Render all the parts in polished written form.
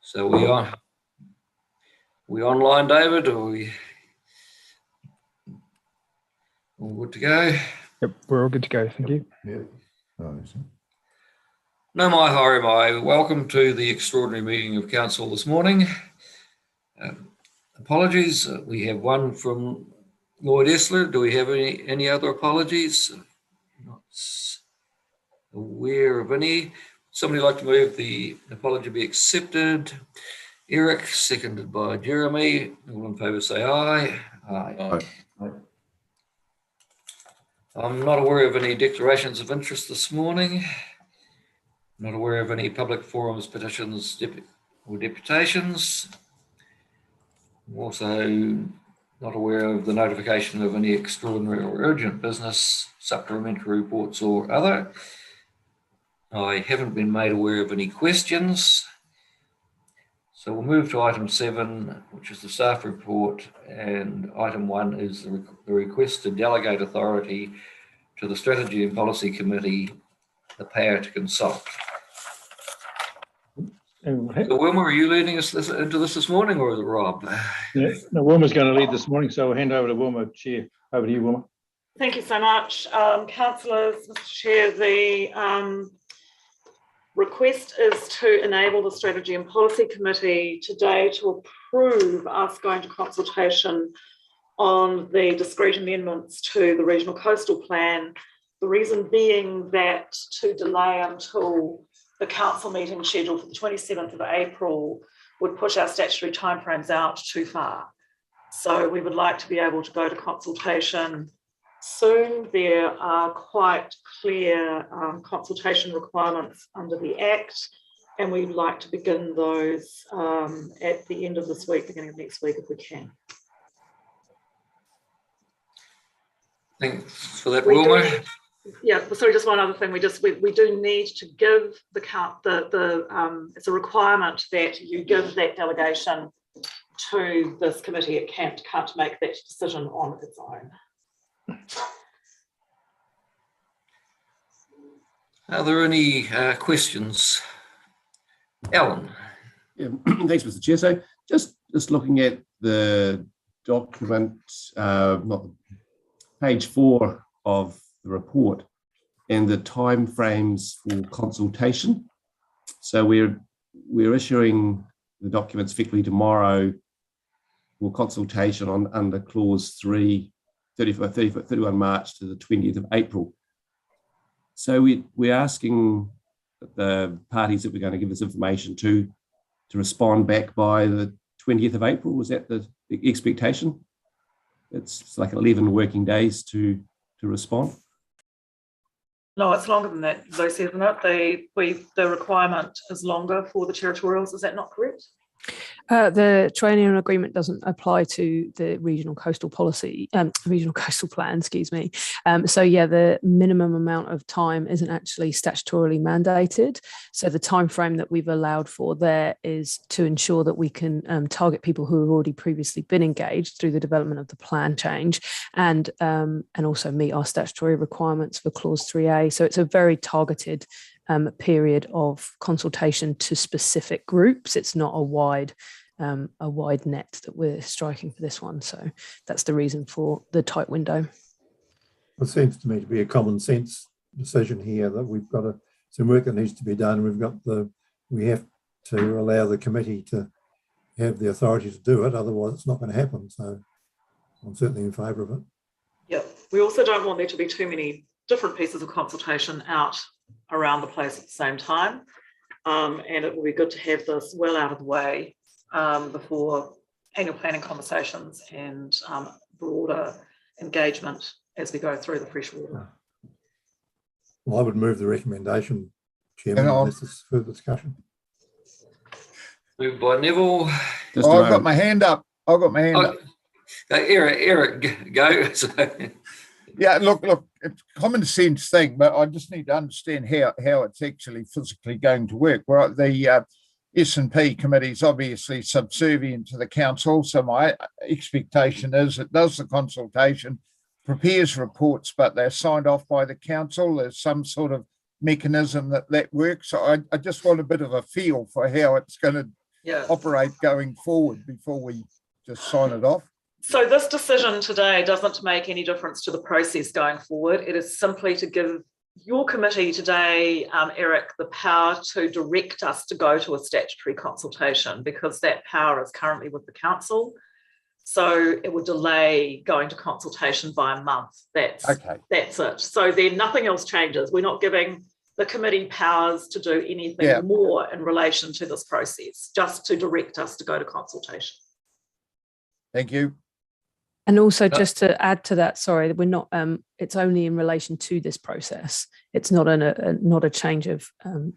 So we online, David, or we all good to go? Yep, we're all good to go. Thank you. Yep. Nice. No mai haere mai. Welcome to the extraordinary meeting of council this morning. Apologies, we have one from Lloyd Esler. Do we have any other apologies? Not aware of any. Somebody like to move the apology be accepted? Eric, seconded by Jeremy. All in favour say aye. Aye. Aye. I'm not aware of any declarations of interest this morning. Not aware of any public forums, petitions, or deputations. I'm also not aware of the notification of any extraordinary or urgent business, supplementary reports or other. I haven't been made aware of any questions. So we'll move to item 7, which is the staff report, and item 1 is the request to delegate authority to the Strategy and Policy Committee, the power to consult. So Wilma, are you leading us into this morning, or is it Rob? Yeah, no, Wilma's going to lead this morning, so we'll hand over to Wilma. Chair, over to you, Wilma. Thank you so much, councillors. Mr. Chair, the request is to enable the Strategy and Policy Committee today to approve us going to consultation on the discrete amendments to the Regional Coastal Plan. The reason being that to delay until the council meeting scheduled for the 27th of April would push our statutory timeframes out too far. So we would like to be able to go to consultation soon. There are quite clear consultation requirements under the Act, and we'd like to begin those at the end of this week, beginning of next week, if we can. Thanks for that, Wilma. Yeah, sorry, just one other thing. We do need to give it's a requirement that you give that delegation to this committee. It can't make that decision on its own. Are there any questions? Alan. Yeah, thanks, Mr. Chair. So just looking at the document, not page 4 of the report and the time frames for consultation. So we're issuing the documents effectively tomorrow for consultation on under clause 3, 31 March to the 20th of April. So we're asking the parties that we're going to give this information to respond back by the 20th of April. Was that the expectation? It's like 11 working days to respond. No, it's longer than that, Lucy, isn't it? The requirement is longer for the territorials. Is that not correct? The triennial agreement doesn't apply to the regional coastal policy, regional coastal plan, excuse me. So yeah, the minimum amount of time isn't actually statutorily mandated. So the time frame that we've allowed for there is to ensure that we can target people who have already previously been engaged through the development of the plan change, and also meet our statutory requirements for clause 3A. So it's a very targeted period of consultation to specific groups. It's not a wide net that we're striking for this one. So that's the reason for the tight window. It seems to me to be a common sense decision here that we've got some work that needs to be done. We have to allow the committee to have the authority to do it. Otherwise, it's not going to happen. So I'm certainly in favour of it. Yeah, we also don't want there to be too many different pieces of consultation out around the place at the same time, and it will be good to have this well out of the way before annual planning conversations and broader engagement as we go through the freshwater. Well, I would move the recommendation, Chairman, unless there's further discussion. Moved by Neville. I've got my hand up. Eric, go. Yeah, look, it's a common sense thing, but I just need to understand how it's actually physically going to work. Well, the S&P committee is obviously subservient to the council, so my expectation is it does the consultation, prepares reports, but they're signed off by the council. There's some sort of mechanism that works. So I just want a bit of a feel for how it's going to Yeah. operate going forward before we just sign it off? So this decision today doesn't make any difference to the process going forward. It is simply to give your committee today, Eric, the power to direct us to go to a statutory consultation, because that power is currently with the council. So it would delay going to consultation by a month. That's it. So then nothing else changes. We're not giving the committee powers to do anything more in relation to this process, just to direct us to go to consultation. Thank you. And also, just to add to that, sorry, we're not. It's only in relation to this process. It's not not a change of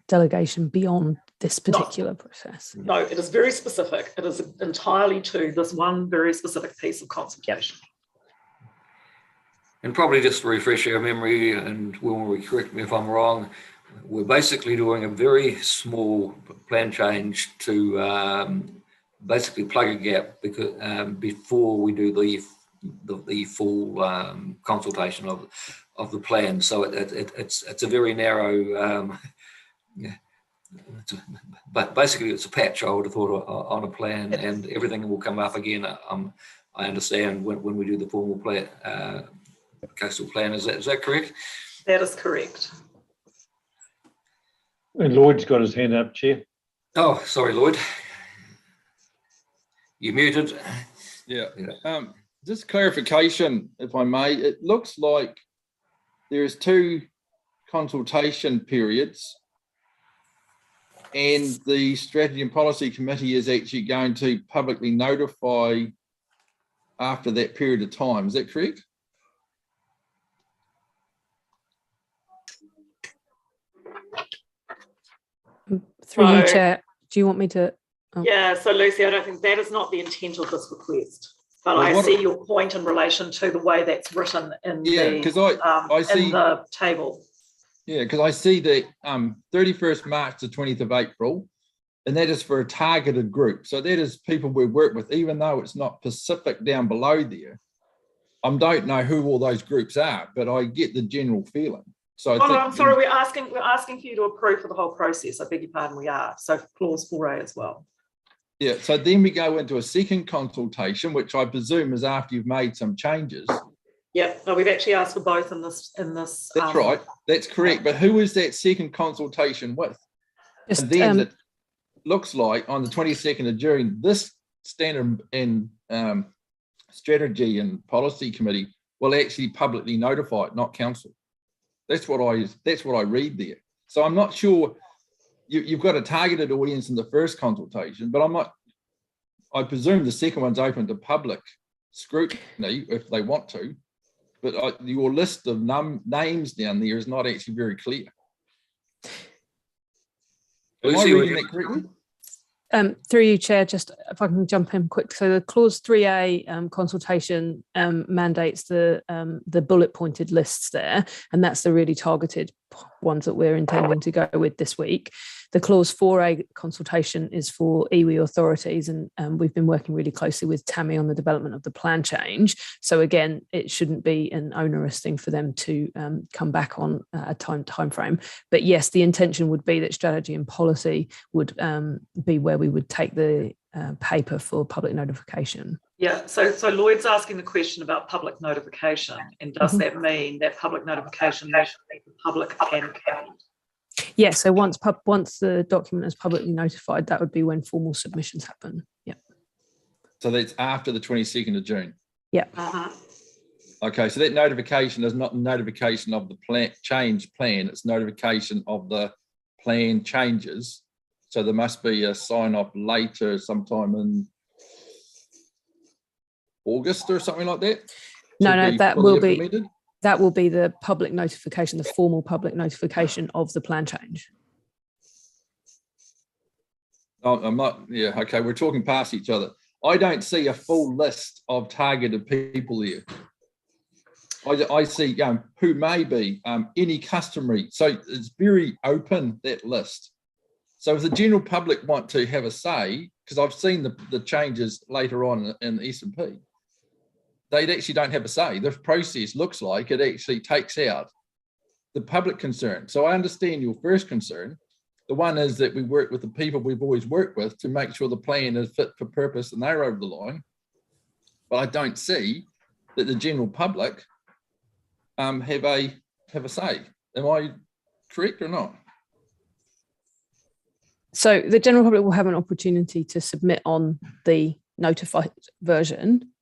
delegation beyond this particular process. No, it is very specific. It is entirely to this one very specific piece of consultation. And probably just to refresh our memory, and will correct me if I'm wrong, we're basically doing a very small plan change to basically plug a gap, because before we do the full consultation of the plan. So it's a very narrow, but basically it's a patch, I would have thought, on a plan, and everything will come up again. I understand when we do the formal plan, coastal plan. Is that correct? That is correct. And Lloyd's got his hand up, Chair. Oh, sorry, Lloyd. You muted. Yeah. Just clarification, if I may. It looks like there's 2 consultation periods, and the Strategy and Policy Committee is actually going to publicly notify after that period of time. Is that correct? Through you, So- Chair. Do you want me to? Oh. Yeah, so Lucy, I don't think that is not the intent of this request. But Well, I what- see your point in relation to the way that's written in Yeah, the because I see. in the table. Yeah, because I see that 31st March to 20th of April, and that is for a targeted group. So that is people we work with, even though it's not Pacific down below there. I don't know who all those groups are, but I get the general feeling. So I Oh, no, think I'm sorry, we're asking for you to approve for the whole process. I beg your pardon, we are. So clause 4A as well. Yeah, so then we go into a second consultation, which I presume is after you've made some changes. Yep, no, we've actually asked for both in this. That's right, that's correct. But who is that second consultation with? Just, And then it looks like on the 22nd of June, this standard and strategy and policy committee will actually publicly notify it, not council. That's what I read there. So I'm not sure. You've got a targeted audience in the first consultation, but I presume the second one's open to public scrutiny if they want to. But your list of names down there is not actually very clear. Am I Lucy, reading that correctly? Through you, Chair, just if I can jump in quick. So the clause 3A consultation mandates the bullet pointed lists there, and that's the really targeted ones that we're intending to go with this week. The clause 4A consultation is for iwi authorities, and we've been working really closely with Tammy on the development of the plan change. So again, it shouldn't be an onerous thing for them to come back on a time frame. But yes, the intention would be that strategy and policy would be where we would take the paper for public notification. Yeah, so Lloyd's asking the question about public notification, and does that mean that public notification should be the public and county? Yeah, so once the document is publicly notified, that would be when formal submissions happen. Yeah. So that's after the 22nd of June. Yeah. Okay, so that notification is not notification of the plan change plan, it's notification of the plan changes. So there must be a sign off later, sometime in August or something like that. No, that will be implemented? that will be the public notification, the formal public notification of the plan change. Oh, I'm not, yeah, okay, we're talking past each other. I don't see a full list of targeted people there. I see who may be any customary, so it's very open, that list. So if the general public want to have a say, because I've seen the changes later on in the S&P, they actually don't have a say. The process looks like it actually takes out the public concern. So I understand your first concern, The one is that we work with the people we've always worked with to make sure the plan is fit for purpose and they're over the line. But I don't see that the general public have a say. Am I correct or not? So the general public will have an opportunity to submit on the notified version,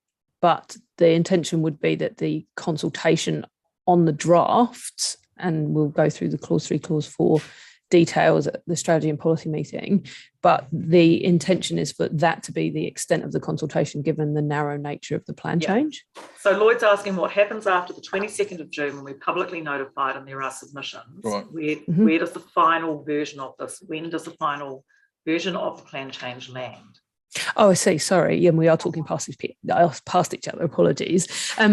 but the intention would be that the consultation on the drafts, and we'll go through the clause 3, clause 4 details at the strategy and policy meeting, but the intention is for that to be the extent of the consultation given the narrow nature of the plan change. So Lloyd's asking what happens after the 22nd of June when we're publicly notified and there are submissions. Right. Where does the final version of this, when does the final version of the plan change land? Oh, I see. Sorry. Yeah, we are talking past each other. Apologies.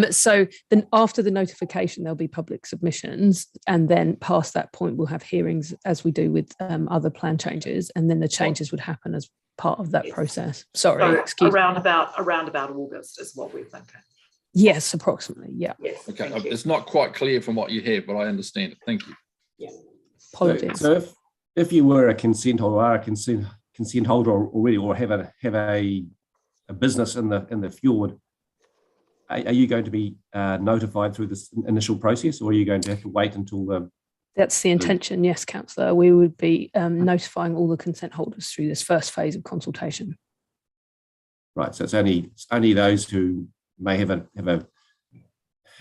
So then after the notification, there'll be public submissions. And then past that point, we'll have hearings as we do with other plan changes. And then the changes would happen as part of that process. Sorry. So excuse me. around about August is what we're thinking. Yes, approximately. Yeah. Yes. Okay, thank you. it's not quite clear from what you have, but I understand it. Thank you. Yeah. Apologies. So if you were a consent holder, are a consent holder already, or have a business in the fjord, are you going to be notified through this initial process, or are you going to have to wait until the? That's the intention. Yes, councillor. We would be notifying all the consent holders through this first phase of consultation. Right. So it's only those who may have a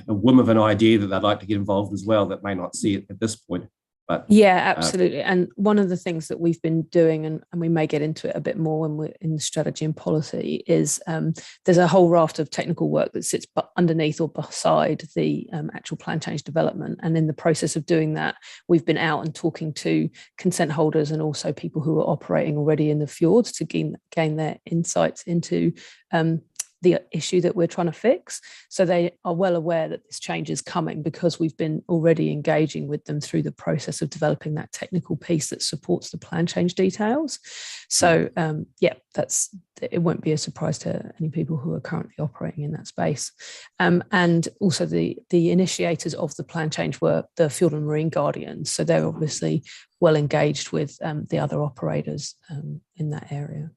whim of an idea that they'd like to get involved as well that may not see it at this point. But yeah, absolutely. And one of the things that we've been doing, and we may get into it a bit more when we're in strategy and policy, is there's a whole raft of technical work that sits underneath or beside the actual plan change development. And in the process of doing that, we've been out and talking to consent holders and also people who are operating already in the fjords to gain their insights into the issue that we're trying to fix. So they are well aware that this change is coming because we've been already engaging with them through the process of developing that technical piece that supports the plan change details. So yeah, it won't be a surprise to any people who are currently operating in that space. And also the initiators of the plan change were the Field and Marine Guardians. So they're obviously well engaged with the other operators in that area.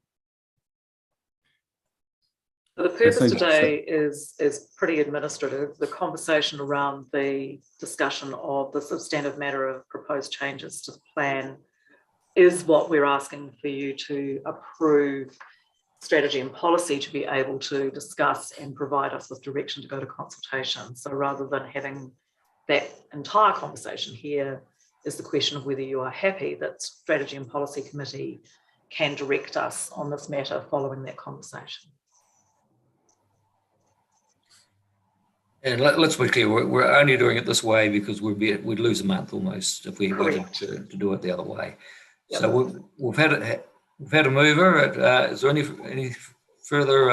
The purpose today is pretty administrative. The conversation around the discussion of the substantive matter of proposed changes to the plan is what we're asking for you to approve strategy and policy to be able to discuss and provide us with direction to go to consultation. So rather than having that entire conversation here is the question of whether you are happy that strategy and policy committee can direct us on this matter following that conversation. And let's be clear, we're only doing it this way because we'd lose a month almost if we wanted to do it the other way. Yep. So we've had a mover. Is there any further?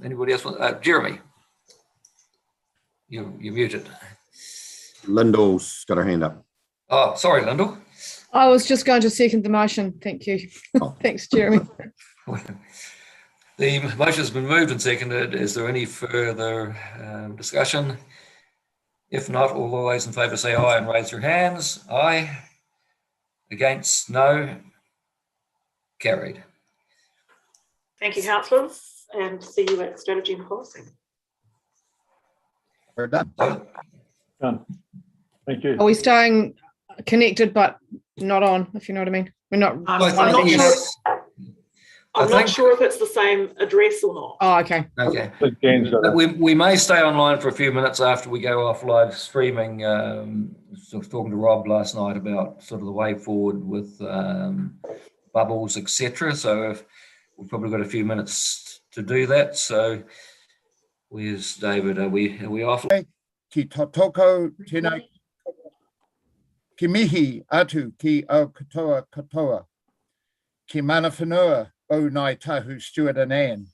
Anybody else want? Jeremy, you're muted. Lyndall's got her hand up. Oh, sorry, Lyndall. I was just going to second the motion. Thank you. Oh. Thanks, Jeremy. The motion has been moved and seconded. Is there any further discussion? If not, all those in favour say aye and raise your hands. Aye. Against? No. Carried. Thank you, councillors, and see you at strategy and policy. We're done. Done. Thank you. Are we staying connected but not on, if you know what I mean? We're not. I'm not sure if it's the same address or not. Oh, okay. Okay. But We may stay online for a few minutes after we go off live streaming. I was talking to Rob last night about sort of the way forward with bubbles, etc. So we've probably got a few minutes to do that. So where's David? Are we off? Ki totoko tēnā ki mihi atu ki au katoa. Ki mana whanua o nai tahu Stuart and Anne.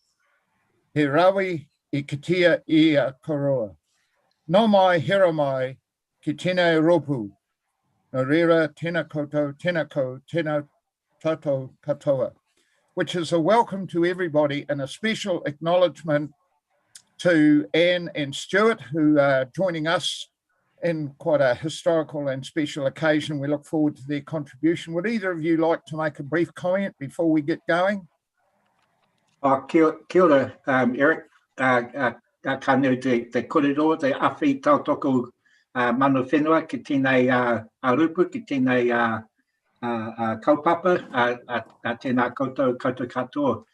He rawi I kitia I a koroa. No mai hira mai ki tēnei ropu. No rira tēnā koutou, tēnā ko, tēnā tatou katoa. Which is a welcome to everybody and a special acknowledgement to Anne and Stuart who are joining us in quite a historical and special occasion. We look forward to their contribution. Would either of you like to make a brief comment before we get going? Kia ora, Eric. Ka nui te korero, te awhi tautoko manu whenua ki tēnei arupu, ki tēnei kaupapa, tēnā koutou katoa.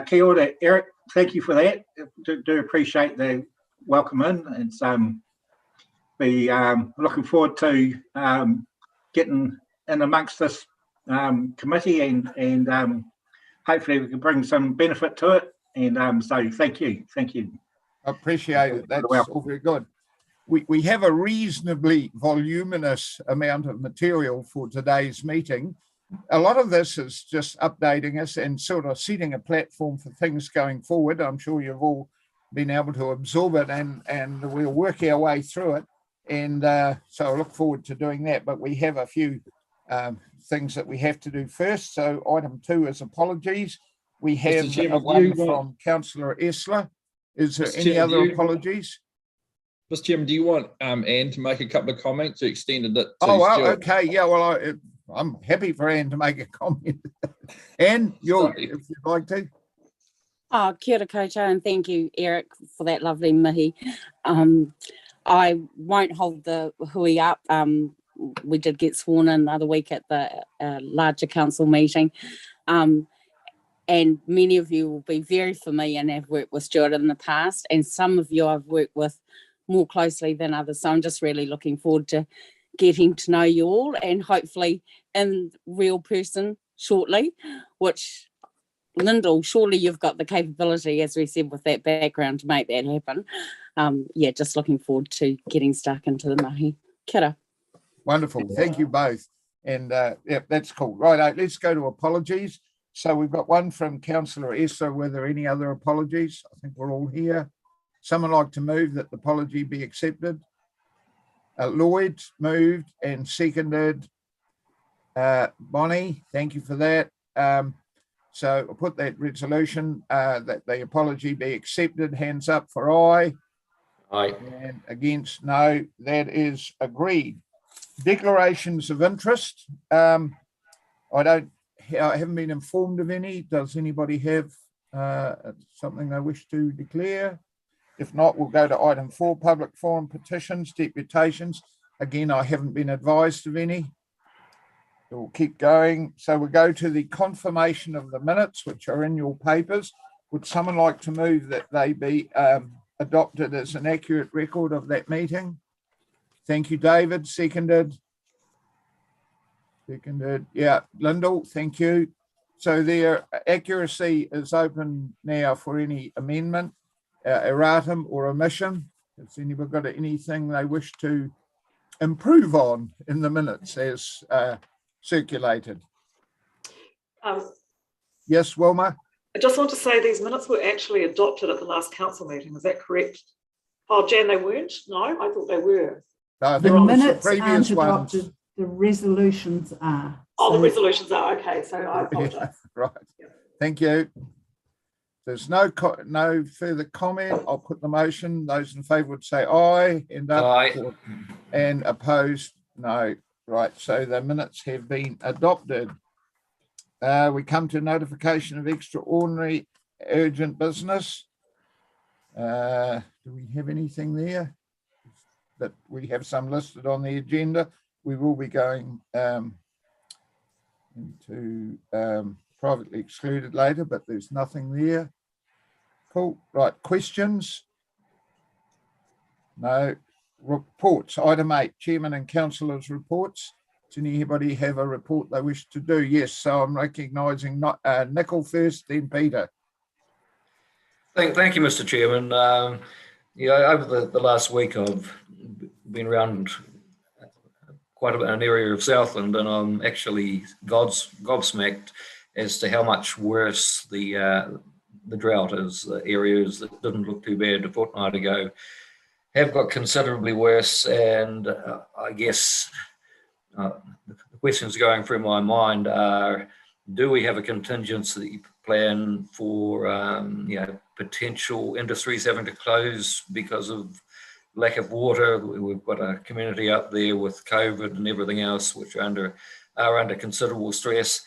Kia ora, Eric. Thank you for that. Do appreciate the welcome in. It's be looking forward to getting in amongst this committee and hopefully we can bring some benefit to it. And so thank you. I appreciate it. That's all very good. We have a reasonably voluminous amount of material for today's meeting. A lot of this is just updating us and sort of setting a platform for things going forward. I'm sure you've all been able to absorb it and we'll work our way through it. And so I look forward to doing that. But we have a few things that we have to do first. So item 2 is apologies. We have Mr. Chairman, one from Councillor Esler. Is there Mr. any Chairman, other apologies? Mr. Chairman, do you want Anne to make a couple of comments to extended it? To Oh, well, Stuart? okay. Yeah, well, I'm happy for Anne to make a comment. Anne, if you'd like to. Oh, kia ora koutou, and thank you, Eric, for that lovely mihi. I won't hold the hui up. We did get sworn in the other week at the larger council meeting. And many of you will be very familiar and have worked with Stuart in the past, and some of you I've worked with more closely than others. So I'm just really looking forward to getting to know you all and hopefully in real person shortly, which Lyndall, surely you've got the capability, as we said, with that background to make that happen. Yeah, just looking forward to getting stuck into the mahi. Kia ora. Wonderful. Thank you both. And yeah, that's cool. Right, let's go to apologies. So we've got one from Councillor Esler. Were there any other apologies? I think we're all here. Someone like to move that the apology be accepted? Lloyd moved and seconded. Bonnie, thank you for that. So I'll put that resolution that the apology be accepted. Hands up for aye. Aye. And against no. That is agreed. Declarations of interest. I haven't been informed of any. Does anybody have something they wish to declare? If not, we'll go to item 4, public forum petitions, deputations. Again, I haven't been advised of any. We'll keep going. So we'll go to the confirmation of the minutes, which are in your papers. Would someone like to move that they be adopted as an accurate record of that meeting? Thank you, David. Seconded. Yeah, Lyndall, thank you. So their accuracy is open now for any amendment, erratum or omission. Has anybody got anything they wish to improve on in the minutes as circulated? Yes, Wilma? I just want to say these minutes were actually adopted at the last council meeting. Is that correct? Oh, Jan, they weren't? No, I thought they were. No, I The think it was minutes previous aren't ones. adopted, the resolutions are. Oh, the So- resolutions are, okay, so I apologise. Right. Thank you. There's no further comment. I'll put the motion. Those in favour would say aye. Aye. And opposed, no. Right, so the minutes have been adopted. We come to notification of extraordinary urgent business. Do we have anything there? That we have some listed on the agenda. We will be going into privately excluded later, but there's nothing there. Cool. Right, questions? No. Reports. Item 8, Chairman and Councillors' reports. Does anybody have a report they wish to do? Yes, so I'm recognising Nicol first, then Peter. Thank you, Mr. Chairman. Over the last week, I've been around quite an area of Southland, and I'm actually gobsmacked as to how much worse the drought is. The areas that didn't look too bad a fortnight ago have got considerably worse, and I guess the questions going through my mind are: do we have a contingency plan for potential industries having to close because of lack of water. We've got a community up there with COVID and everything else, which are under considerable stress.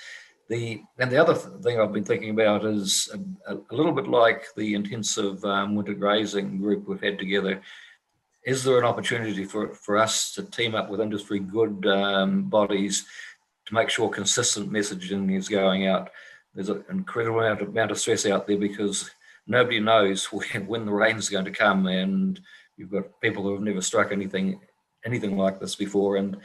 The other thing I've been thinking about is a little bit like the intensive winter grazing group we've had together. Is there an opportunity for us to team up with industry good bodies to make sure consistent messaging is going out? There's an incredible amount of stress out there because nobody knows when the rain is going to come, and you've got people who have never struck anything like this before. And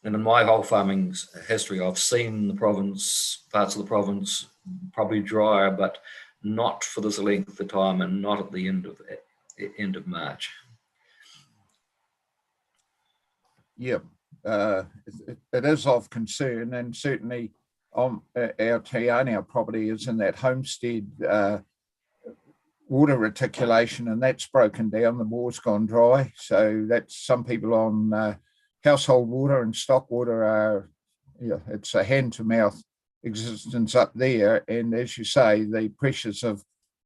in my whole farming history, I've seen parts of the province probably drier, but not for this length of time and not at the end of March. Yeah, it is of concern, and certainly our Te property is in that homestead water reticulation, and that's broken down. The moor's gone dry, so that's some people on household water and stock water are, it's a hand-to-mouth existence up there. And as you say, the pressures of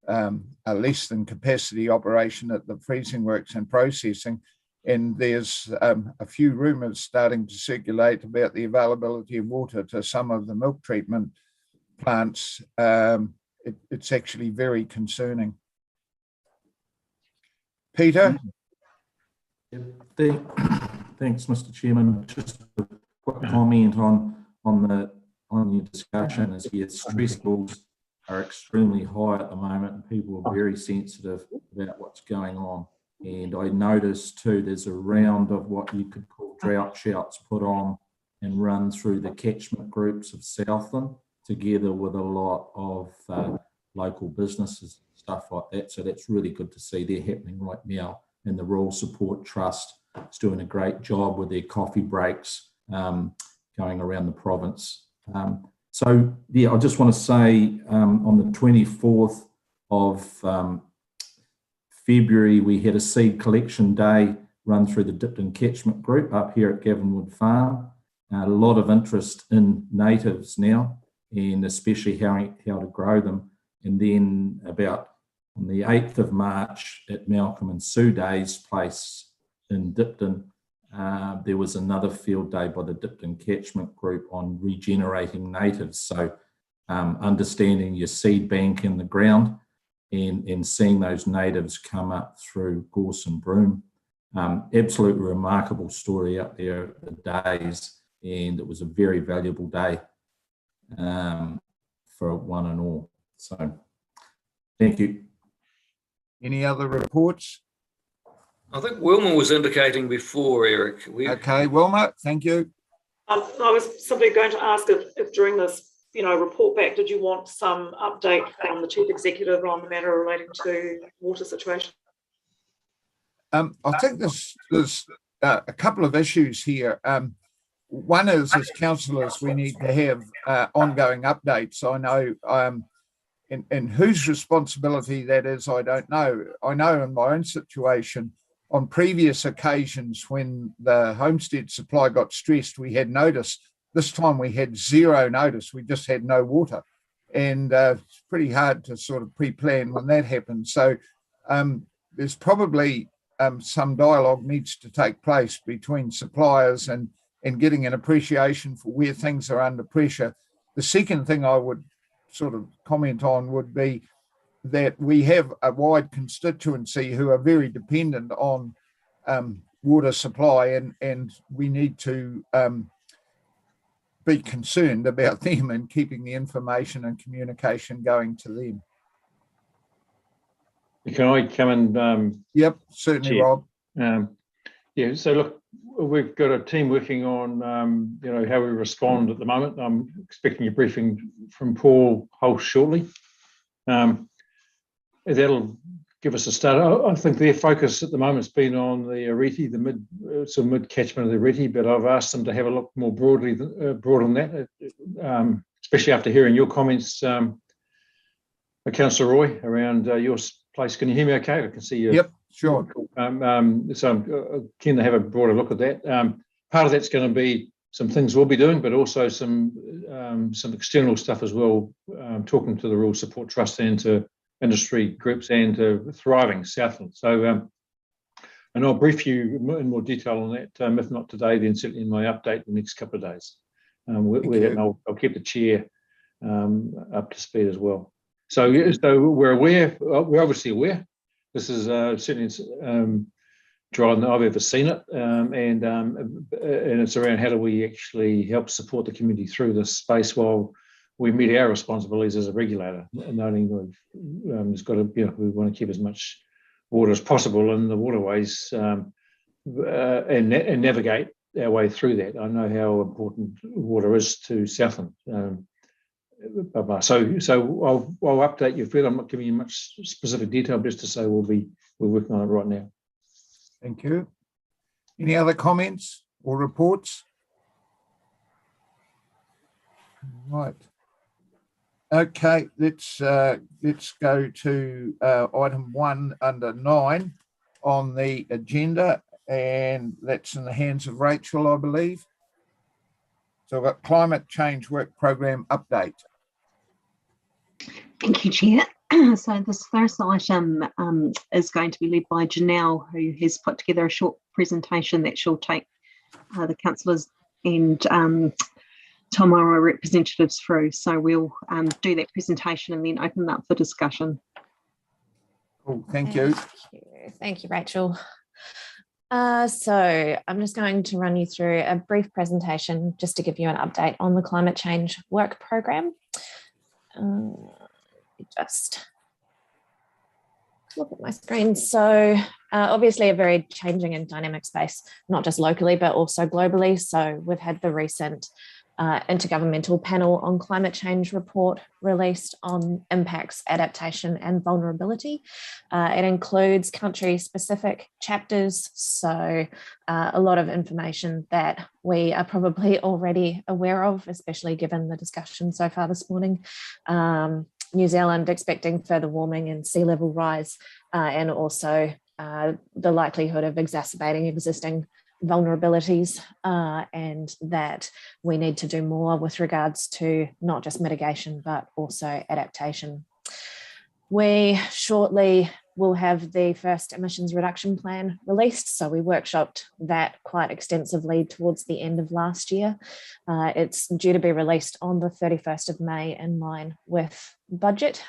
a less than capacity operation at the freezing works and processing. And there's a few rumours starting to circulate about the availability of water to some of the milk treatment plants. It's actually very concerning. Peter? Thanks, Mr. Chairman. Just a quick comment on your discussion is, yes, stress levels are extremely high at the moment, and people are very sensitive about what's going on. And I noticed too, there's a round of what you could call drought shouts put on and run through the catchment groups of Southland, together with a lot of local businesses, stuff like that. So that's really good to see. They're happening right now. And the Rural Support Trust is doing a great job with their coffee breaks going around the province. So yeah, I just want to say on the 24th of February, we had a seed collection day run through the Dipton catchment group up here at Gavinwood Farm. A lot of interest in natives now, and especially how to grow them. And then about on the 8th of March at Malcolm and Sue Day's place in Dipton, there was another field day by the Dipton catchment group on regenerating natives. So understanding your seed bank in the ground and seeing those natives come up through gorse and broom. Absolutely remarkable story up there at the days, and it was a very valuable day for one and all. So thank you. Any other reports? I think Wilma was indicating before, Eric. Okay, Wilma, thank you. I was simply going to ask if during this, report back, did you want some update from the Chief Executive on the matter relating to water situation? I think there's a couple of issues here. One is, as councillors, we need to have ongoing updates. I know, and whose responsibility that is, I don't know. I know in my own situation, on previous occasions when the homestead supply got stressed, we had notice. This time we had zero notice. We just had no water. And it's pretty hard to sort of pre-plan when that happens. So there's probably some dialogue needs to take place between suppliers and getting an appreciation for where things are under pressure. The second thing I would sort of comment on would be that we have a wide constituency who are very dependent on water supply, and we need to be concerned about them and keeping the information and communication going to them. Can I come and? Yep, certainly, Chair. Rob. Yeah, so look, we've got a team working on, how we respond at the moment. I'm expecting a briefing from Paul Hulse shortly. That'll give us a start. I think their focus at the moment has been on the Areti, the mid catchment of the Areti, but I've asked them to have a look more broad on that, especially after hearing your comments, Councillor Roy, around your place. Can you hear me okay? I can see you. Yep, sure. So I'm keen to have a broader look at that. Part of that's going to be some things we'll be doing, but also some external stuff as well, talking to the Rural Support Trust and to industry groups and to Thriving Southland. So And I'll brief you in more detail on that, if not today, then certainly in my update the next couple of days. And I'll keep the chair up to speed as well. So we're aware, we're obviously aware. This is certainly drier than I've ever seen it, and it's around how do we actually help support the community through this space while we meet our responsibilities as a regulator, noting we've got to, we want to keep as much water as possible in the waterways, and navigate our way through that. I know how important water is to Southland. So I'll update you, Fred. I'm not giving you much specific detail, just to say we're working on it right now. Thank you. Any other comments or reports? Right. Okay, let's go to item 1 under 9 on the agenda, and that's in the hands of Rachel, I believe. So I've got climate change work program update. Thank you, Chair. So this first item is going to be led by Janelle, who has put together a short presentation that she'll take the councillors and Tomorrow representatives through. So we'll do that presentation and then open it up for discussion. Cool, thank you. Thank you, Rachel. So I'm just going to run you through a brief presentation just to give you an update on the climate change work program. Just look at my screen. So obviously a very changing and dynamic space, not just locally, but also globally. So we've had the recent Intergovernmental Panel on Climate Change report released on impacts, adaptation and vulnerability. It includes country-specific chapters, so a lot of information that we are probably already aware of, especially given the discussion so far this morning. New Zealand expecting further warming and sea level rise, and also the likelihood of exacerbating existing vulnerabilities, and that we need to do more with regards to not just mitigation, but also adaptation. We shortly will have the first emissions reduction plan released. So we workshopped that quite extensively towards the end of last year. It's due to be released on the 31st of May in line with budget.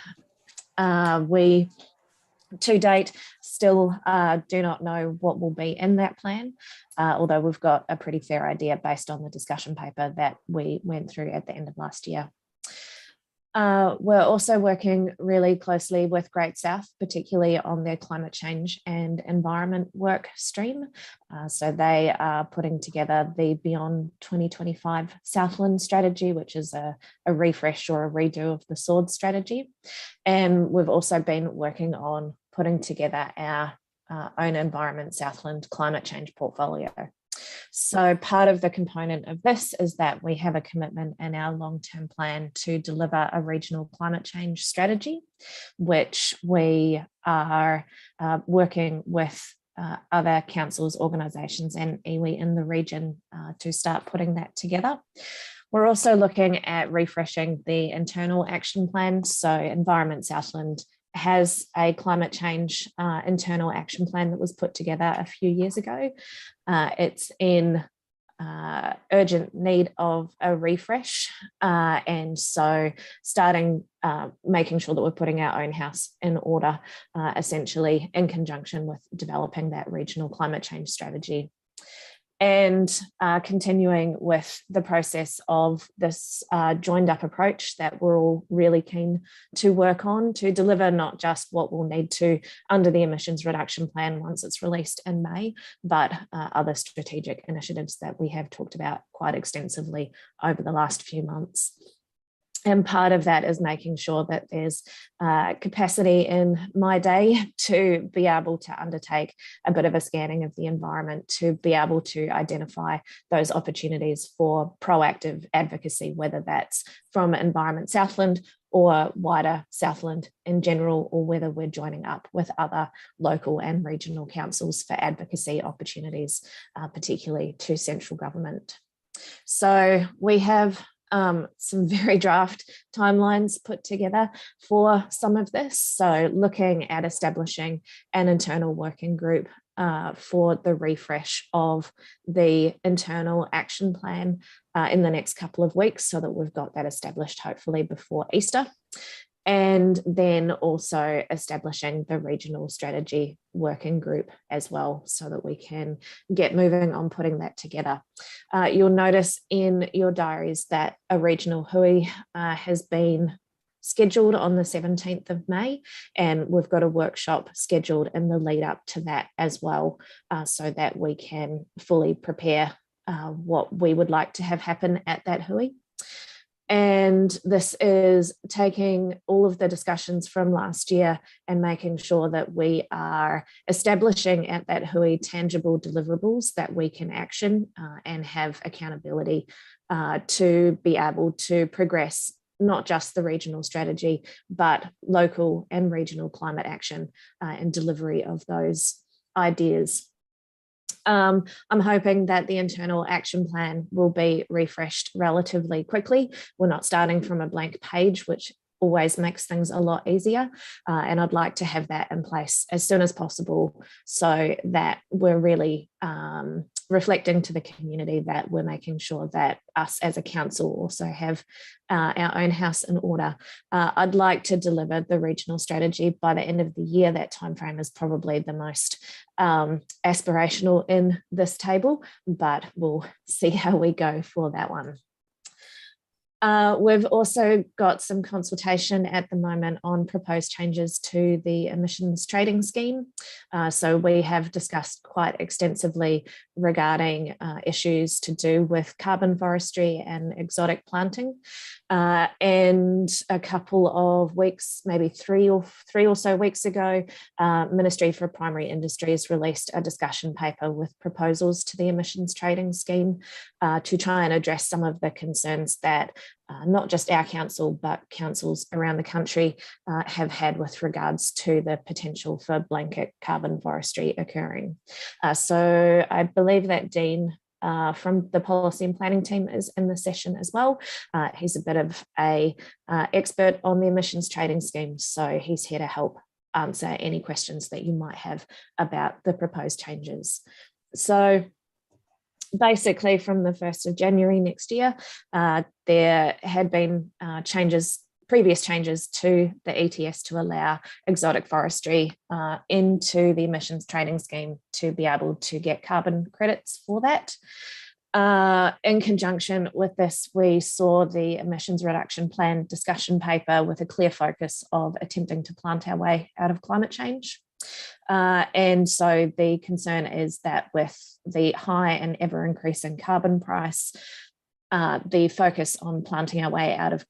We, to date, still do not know what will be in that plan, although we've got a pretty fair idea based on the discussion paper that we went through at the end of last year. We're also working really closely with Great South, particularly on their climate change and environment work stream. So they are putting together the Beyond 2025 Southland strategy, which is a refresh or a redo of the SWORD strategy. And we've also been working on putting together our own Environment Southland climate change portfolio. So part of the component of this is that we have a commitment in our long-term plan to deliver a regional climate change strategy, which we are working with other councils, organisations and iwi in the region to start putting that together. We're also looking at refreshing the internal action plan. So Environment Southland has a climate change internal action plan that was put together a few years ago. It's in urgent need of a refresh, and so starting making sure that we're putting our own house in order, essentially in conjunction with developing that regional climate change strategy. And continuing with the process of this joined up approach that we're all really keen to work on to deliver not just what we'll need to under the emissions reduction plan once it's released in May, but other strategic initiatives that we have talked about quite extensively over the last few months. And part of that is making sure that there's capacity in my day to be able to undertake a bit of a scanning of the environment, to be able to identify those opportunities for proactive advocacy, whether that's from Environment Southland or wider Southland in general, or whether we're joining up with other local and regional councils for advocacy opportunities, particularly to central government. So we have some very draft timelines put together for some of this. So looking at establishing an internal working group for the refresh of the internal action plan in the next couple of weeks, so that we've got that established hopefully before Easter. And then also establishing the regional strategy working group as well, so that we can get moving on putting that together. You'll notice in your diaries that a regional hui has been scheduled on the 17th of May, and we've got a workshop scheduled in the lead up to that as well, so that we can fully prepare what we would like to have happen at that hui. And this is taking all of the discussions from last year and making sure that we are establishing at that hui tangible deliverables that we can action and have accountability to be able to progress not just the regional strategy, but local and regional climate action and delivery of those ideas. I'm hoping that the internal action plan will be refreshed relatively quickly. We're not starting from a blank page, which always makes things a lot easier. And I'd like to have that in place as soon as possible, so that we're really reflecting to the community that we're making sure that us as a council also have our own house in order. I'd like to deliver the regional strategy by the end of the year. That timeframe is probably the most aspirational in this table, but we'll see how we go for that one. We've also got some consultation at the moment on proposed changes to the emissions trading scheme. So we have discussed quite extensively regarding issues to do with carbon forestry and exotic planting. And a couple of weeks, maybe three or so weeks ago, Ministry for Primary Industries released a discussion paper with proposals to the emissions trading scheme to try and address some of the concerns that not just our council, but councils around the country have had with regards to the potential for blanket carbon forestry occurring. So I believe that Dean from the policy and planning team is in the session as well. He's a bit of a expert on the emissions trading scheme, so he's here to help answer any questions that you might have about the proposed changes. So basically from the 1st of January next year, there had been previous changes to the ETS to allow exotic forestry into the emissions trading scheme to be able to get carbon credits for that. In conjunction with this, we saw the emissions reduction plan discussion paper with a clear focus of attempting to plant our way out of climate change. And so the concern is that with the high and ever increasing carbon price, the focus on planting our way out of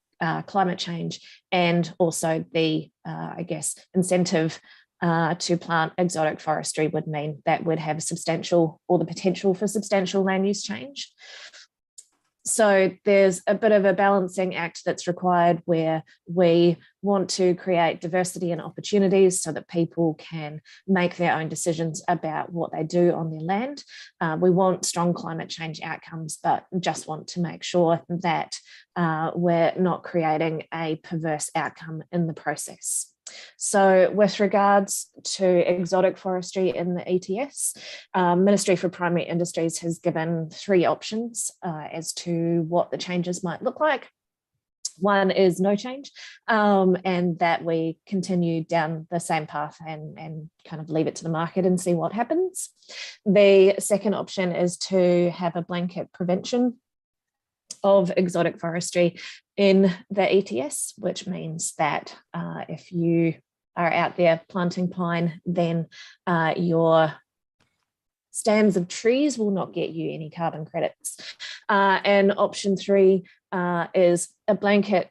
climate change, and also the, I guess, incentive to plant exotic forestry would mean that would have substantial, or the potential for substantial, land use change. So there's a bit of a balancing act that's required, where we want to create diversity and opportunities so that people can make their own decisions about what they do on their land. We want strong climate change outcomes, but just want to make sure that we're not creating a perverse outcome in the process. So with regards to exotic forestry in the ETS, Ministry for Primary Industries has given 3 options as to what the changes might look like. One is no change, and that we continue down the same path and kind of leave it to the market and see what happens. The second option is to have a blanket prevention of exotic forestry in the ETS, which means that if you are out there planting pine, then your stands of trees will not get you any carbon credits. And option 3 is a blanket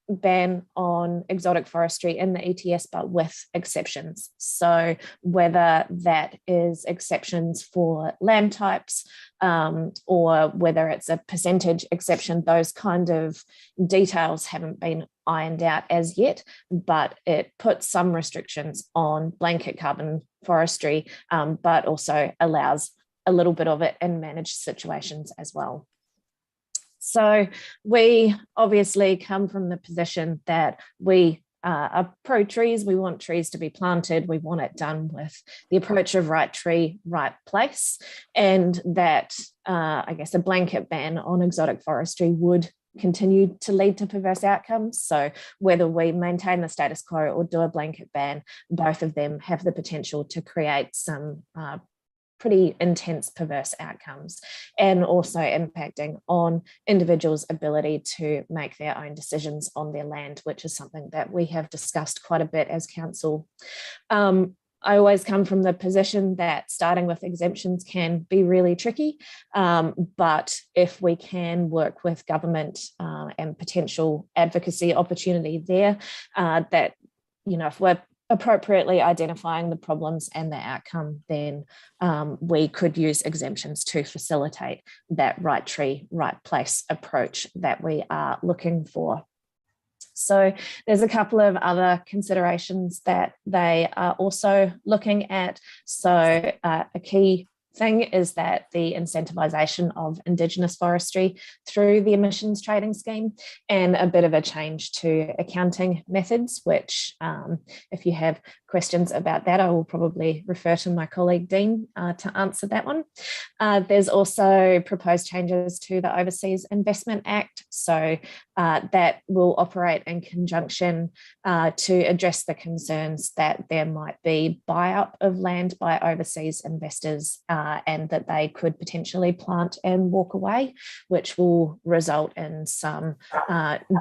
ban on exotic forestry in the ETS, but with exceptions. So whether that is exceptions for land types or whether it's a percentage exception, those kind of details haven't been ironed out as yet, but it puts some restrictions on blanket carbon forestry, but also allows a little bit of it in managed situations as well. So we obviously come from the position that we are pro trees. We want trees to be planted. We want it done with the approach of right tree, right place, and that I guess a blanket ban on exotic forestry would continue to lead to perverse outcomes. So whether we maintain the status quo or do a blanket ban, both of them have the potential to create some pretty intense perverse outcomes, and also impacting on individuals' ability to make their own decisions on their land, which is something that we have discussed quite a bit as council. I always come from the position that starting with exemptions can be really tricky, but if we can work with government and potential advocacy opportunity there, that, you know, if we're appropriately identifying the problems and the outcome, then we could use exemptions to facilitate that right tree, right place approach that we are looking for. So there's a couple of other considerations that they are also looking at. So a key thing is that the incentivisation of Indigenous forestry through the emissions trading scheme, and a bit of a change to accounting methods, which if you have questions about that, I will probably refer to my colleague Dean to answer that one. There's also proposed changes to the Overseas Investment Act, so that will operate in conjunction to address the concerns that there might be buy-up of land by overseas investors, and that they could potentially plant and walk away, which will result in some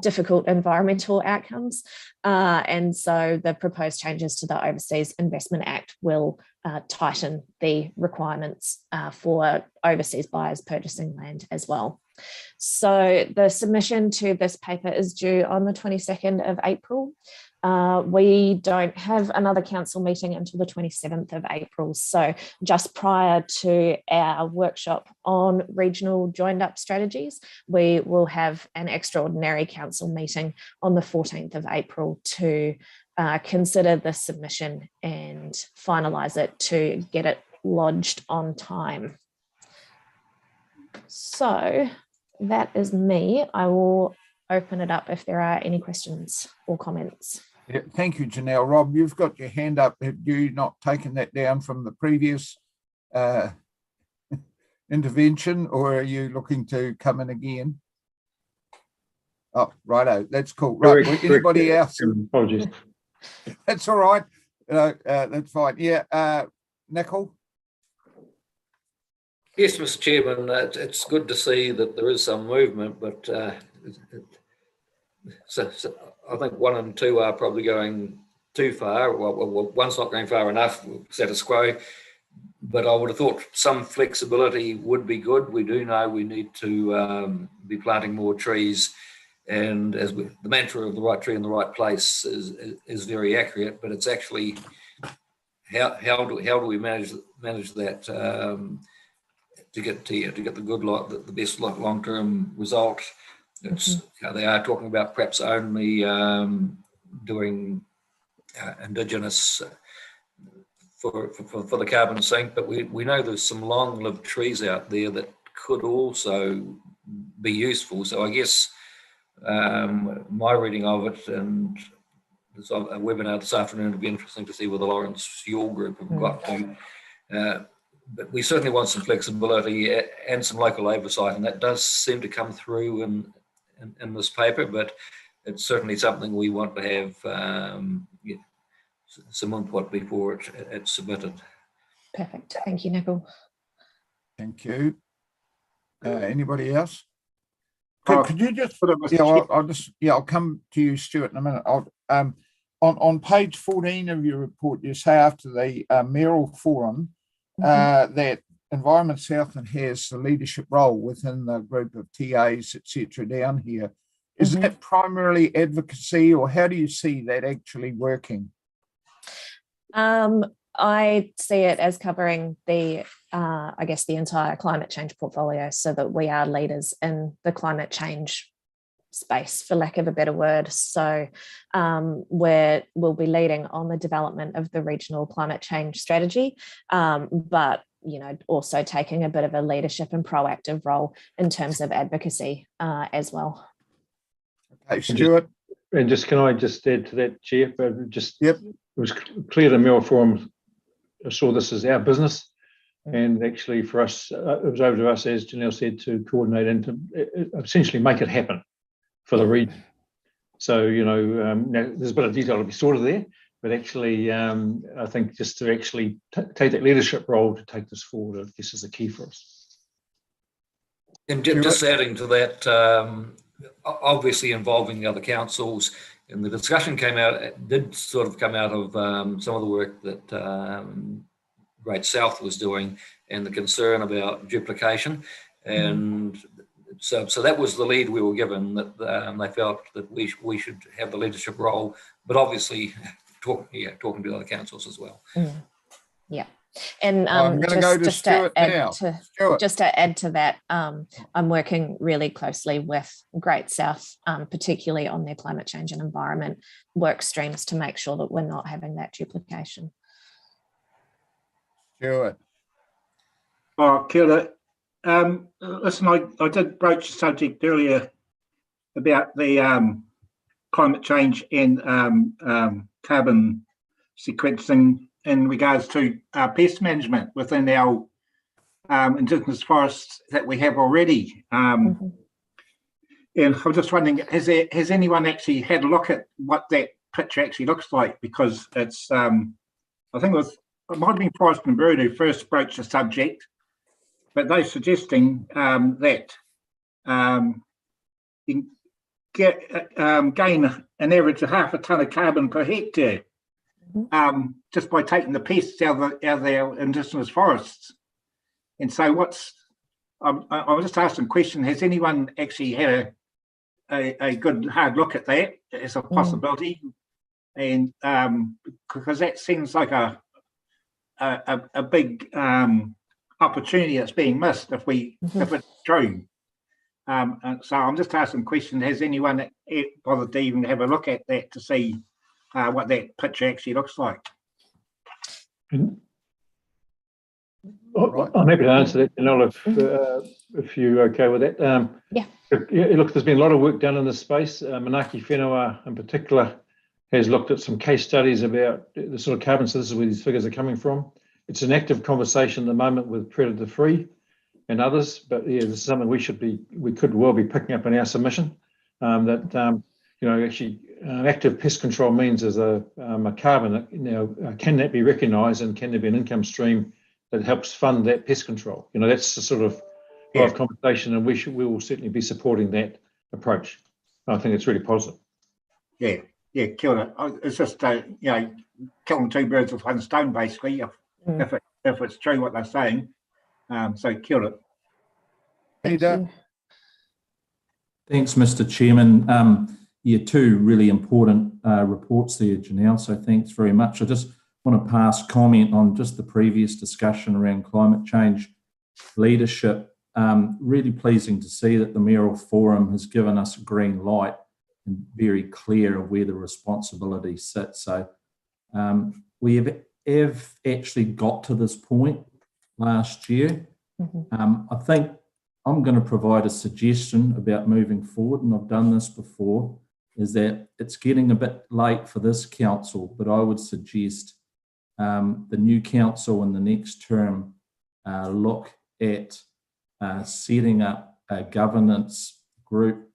difficult environmental outcomes. And so the proposed changes to the Overseas Investment Act will tighten the requirements for overseas buyers purchasing land as well. So the submission to this paper is due on the 22nd of April. We don't have another council meeting until the 27th of April. So just prior to our workshop on regional joined up strategies, we will have an extraordinary council meeting on the 14th of April to consider the submission and finalise it to get it lodged on time. So that is me. I will open it up if there are any questions or comments. Yeah, thank you, Janelle. Rob, you've got your hand up. Have you not taken that down from the previous intervention, or are you looking to come in again? Oh, righto. That's cool. Right. Anybody else? Apologies. That's all right. That's fine. Yeah. Nicole? Yes, Mr. Chairman, it's good to see that there is some movement, but so I think 1 and 2 are probably going too far. Well, one's not going far enough, status quo, but I would have thought some flexibility would be good. We do know we need to be planting more trees, and as the mantra of the right tree in the right place is very accurate, but it's actually how do we manage that to get the good the best long-term result. It's they are talking about perhaps only doing Indigenous for the carbon sink, but we know there's some long-lived trees out there that could also be useful. So I guess my reading of it, and there's a webinar this afternoon, it'll be interesting to see where the Lawrence Yule group have got to. But we certainly want some flexibility and some local oversight, and that does seem to come through in this paper, but it's certainly something we want to have some input before it's submitted. Perfect. Thank you, Nicole. Thank you. Anybody else? Could you just I'll come to you, Stuart, in a minute. On page 14 of your report, you say after the mayoral forum that Environment Southland has the leadership role within the group of TAs, etc. down here. Is that primarily advocacy, or how do you see that actually working? I see it as covering the, I guess, the entire climate change portfolio, so that we are leaders in the climate change space, for lack of a better word. So we'll be leading on the development of the regional climate change strategy, but also taking a bit of a leadership and proactive role in terms of advocacy as well. Okay, Stuart. And just can I just add to that, Chair? But just Yep. It was clear the Mayoral Forum saw this as our business, and actually for us, it was over to us, as Janelle said, to coordinate and to essentially make it happen for the region. So now there's a bit of detail to be sorted there, but actually I think just to actually take that leadership role to take this forward, I guess, is the key for us. And just adding to that, obviously involving the other councils, and the discussion did sort of come out of some of the work that Great South was doing, and the concern about duplication. And so that was the lead we were given, that they felt that we should have the leadership role, but obviously talking to other councils as well. Yeah. And I'm going to go to Stuart now. Just to add to that, I'm working really closely with Great South, particularly on their climate change and environment work streams, to make sure that we're not having that duplication. Stuart. Oh, kia ora. Listen, I did broach the subject earlier about the climate change and carbon sequencing in regards to pest management within our Indigenous forests that we have already. And I'm just wondering, has anyone actually had a look at what that picture actually looks like? Because it's, I think it might have been Forest and Bird who first broached the subject, but they're suggesting that you gain an average of 0.5 tonne of carbon per hectare just by taking the pests out of their Indigenous forests. And so I was just asking a question, has anyone actually had a good hard look at that as a possibility? And because that seems like a big opportunity that's being missed if it's true. So I'm just asking a question, has anyone bothered to even have a look at that to see what that picture actually looks like? I'm happy to answer that, Janelle, if you're okay with that. Look, there's been a lot of work done in this space. Manaaki Whenua in particular has looked at some case studies about the sort of carbon. So this is where these figures are coming from. It's an active conversation at the moment with Predator Free and others, but this is something we could well be picking up in our submission. Actually active pest control means there's a carbon. Now, can that be recognised, and can there be an income stream that helps fund that pest control? That's the sort of conversation, and we will certainly be supporting that approach. I think it's really positive. Yeah, kia ora. It's just killing two birds with one stone, basically. If it's true what they're saying, so kia ora. Peter. Thanks, Mr. Chairman. Two really important reports there, Janelle, so thanks very much. I just want to pass comment on just the previous discussion around climate change leadership. Really pleasing to see that the Mayoral Forum has given us a green light and very clear of where the responsibility sits. So we have actually got to this point last year. I think I'm going to provide a suggestion about moving forward, and I've done this before, is that it's getting a bit late for this council, but I would suggest the new council in the next term look at setting up a governance group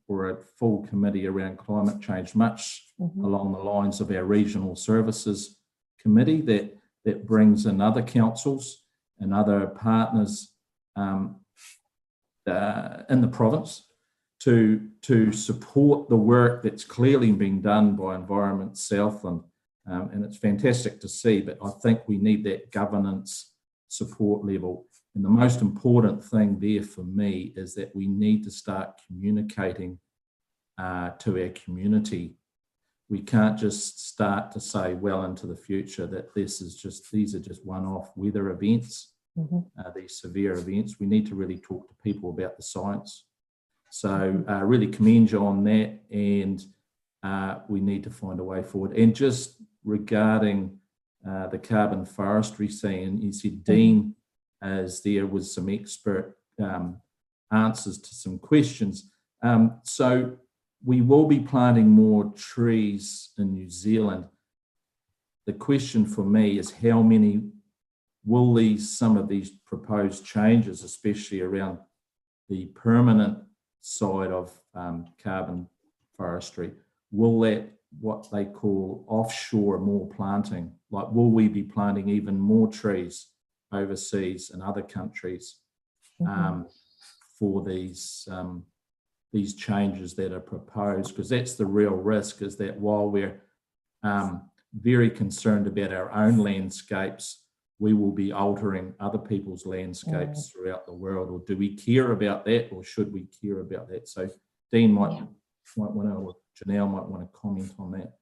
or a full committee around climate change, much along the lines of our regional services committee that brings in other councils and other partners in the province to support the work that's clearly being done by Environment Southland. And it's fantastic to see, but I think we need that governance support level. And the most important thing there for me is that we need to start communicating to our community. We can't just start to say well into the future that these are just one-off weather events, these severe events. We need to really talk to people about the science. So really commend you on that, and we need to find a way forward. And just regarding the carbon forestry scene, you said Dean as there was some expert answers to some questions. So we will be planting more trees in New Zealand. The question for me is how many will some of these proposed changes, especially around the permanent side of carbon forestry, will that what they call offshore more planting? Like, will we be planting even more trees overseas in other countries for these changes that are proposed? Because that's the real risk, is that while we're very concerned about our own landscapes, we will be altering other people's landscapes throughout the world. Or do we care about that, or should we care about that? So Dean might want to, or Janelle might want to comment on that.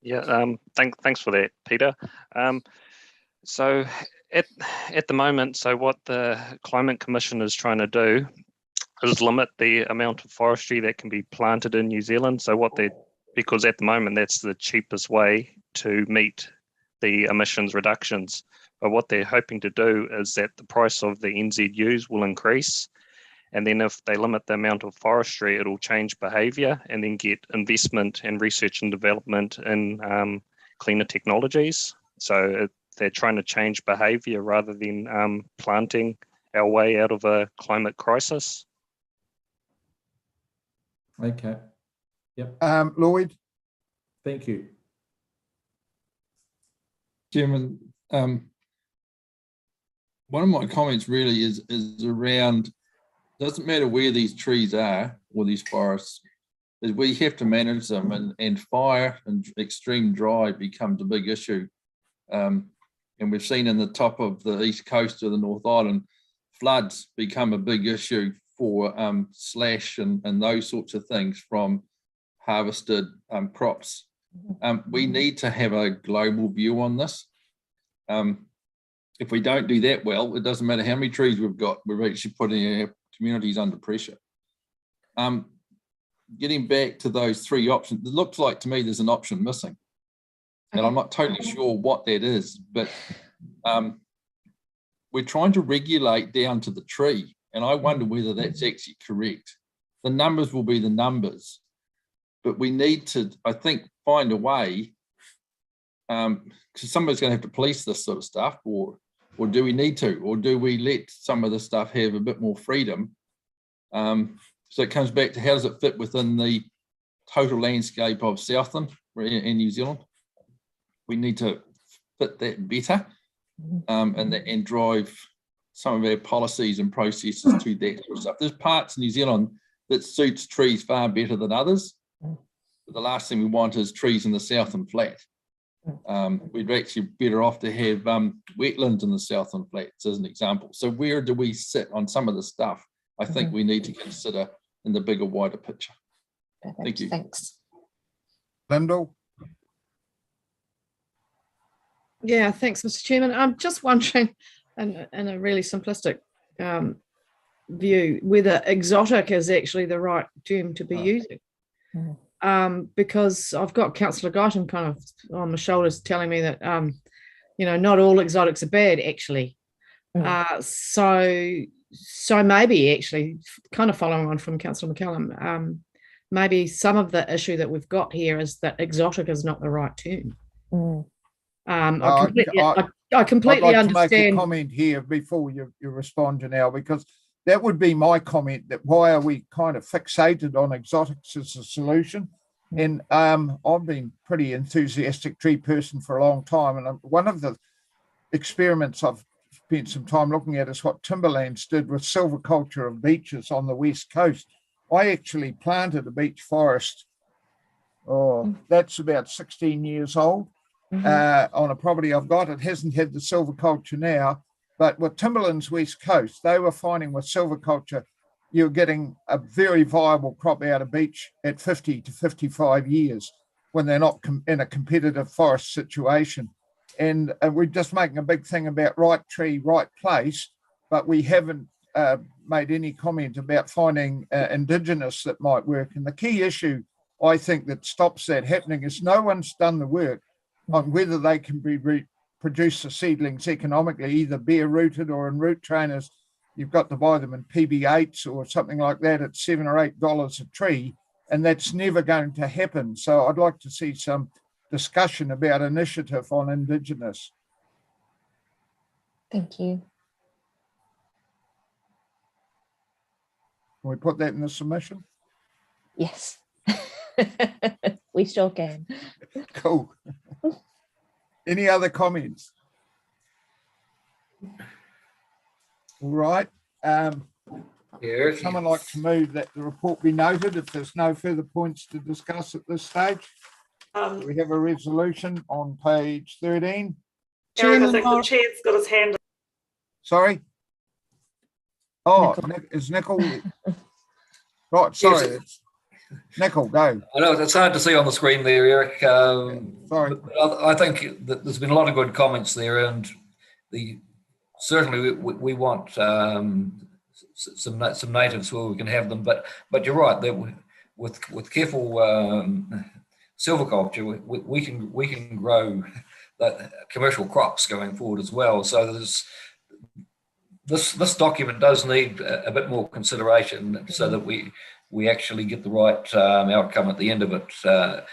Yeah, thanks for that, Peter. So at the moment, so what the Climate Commission is trying to do is limit the amount of forestry that can be planted in New Zealand. So because at the moment that's the cheapest way to meet the emissions reductions. But what they're hoping to do is that the price of the NZUs will increase. And then if they limit the amount of forestry, it'll change behaviour and then get investment and research and development in cleaner technologies. So they're trying to change behaviour rather than planting our way out of a climate crisis. Okay. Yep. Lloyd? Thank you. Chairman, one of my comments really is around, doesn't matter where these trees are or these forests, is we have to manage them, and fire and extreme dry becomes a big issue. And we've seen in the top of the east coast of the North Island, floods become a big issue for slash and those sorts of things from harvested crops. We need to have a global view on this. If we don't do that well, it doesn't matter how many trees we've got, we're actually putting our communities under pressure. Getting back to those three options, it looks like to me there's an option missing. And I'm not totally sure what that is, but we're trying to regulate down to the tree. And I wonder whether that's actually correct. The numbers will be the numbers, but we need to, I think, find a way, because somebody's going to have to police this sort of stuff, or do we need to, or do we let some of the stuff have a bit more freedom? So it comes back to, how does it fit within the total landscape of Southland in New Zealand? We need to fit that better and drive some of our policies and processes to that sort of stuff. There's parts in New Zealand that suits trees far better than others. But the last thing we want is trees in the Southland Flat. We'd actually better off to have wetlands in the Southland Flats as an example. So where do we sit on some of the stuff? I think we need to consider in the bigger, wider picture. Perfect. Thank you. Thanks. Lyndall? Yeah, thanks, Mr. Chairman. I'm just wondering, in a really simplistic view, whether exotic is actually the right term to be using. Because I've got Councillor Guyton kind of on my shoulders telling me that, not all exotics are bad, actually. So maybe actually, kind of following on from Councillor McCallum, maybe some of the issue that we've got here is that exotic is not the right term. I completely I'd like understand. to make a comment here before you respond, Janelle, because that would be my comment, that why are we kind of fixated on exotics as a solution? And I've been pretty enthusiastic tree person for a long time. And one of the experiments I've spent some time looking at is what Timberlands did with silviculture of beeches on the West Coast. I actually planted a beech forest, that's about 16 years old, on a property I've got. It hasn't had the silviculture now, but with Timberlands West Coast, they were finding with silviculture, you're getting a very viable crop out of beech at 50 to 55 years when they're not in a competitive forest situation. And we're just making a big thing about right tree, right place, but we haven't made any comment about finding indigenous that might work. And the key issue, I think, that stops that happening is no one's done the work on whether they can produce the seedlings economically, either bare rooted or in root trainers. You've got to buy them in PB8s or something like that at $7 or $8 a tree and that's never going to happen. So I'd like to see some discussion about initiative on Indigenous. Thank you. Can we put that in the submission? Yes. We sure can. Cool. Any other comments? All right. Would someone like to move that the report be noted if there's no further points to discuss at this stage? We have a resolution on page 13. Eric, I think the chair's got his hand up. Sorry? Oh, is Nicole? Right, sorry. It's Nicole, go. I know it's hard to see on the screen there, Eric. Sorry. I think that there's been a lot of good comments there, and certainly we want some natives where we can have them. But you're right that with careful silviculture, we can grow commercial crops going forward as well. So there's this document does need a bit more consideration so that we actually get the right outcome at the end of it.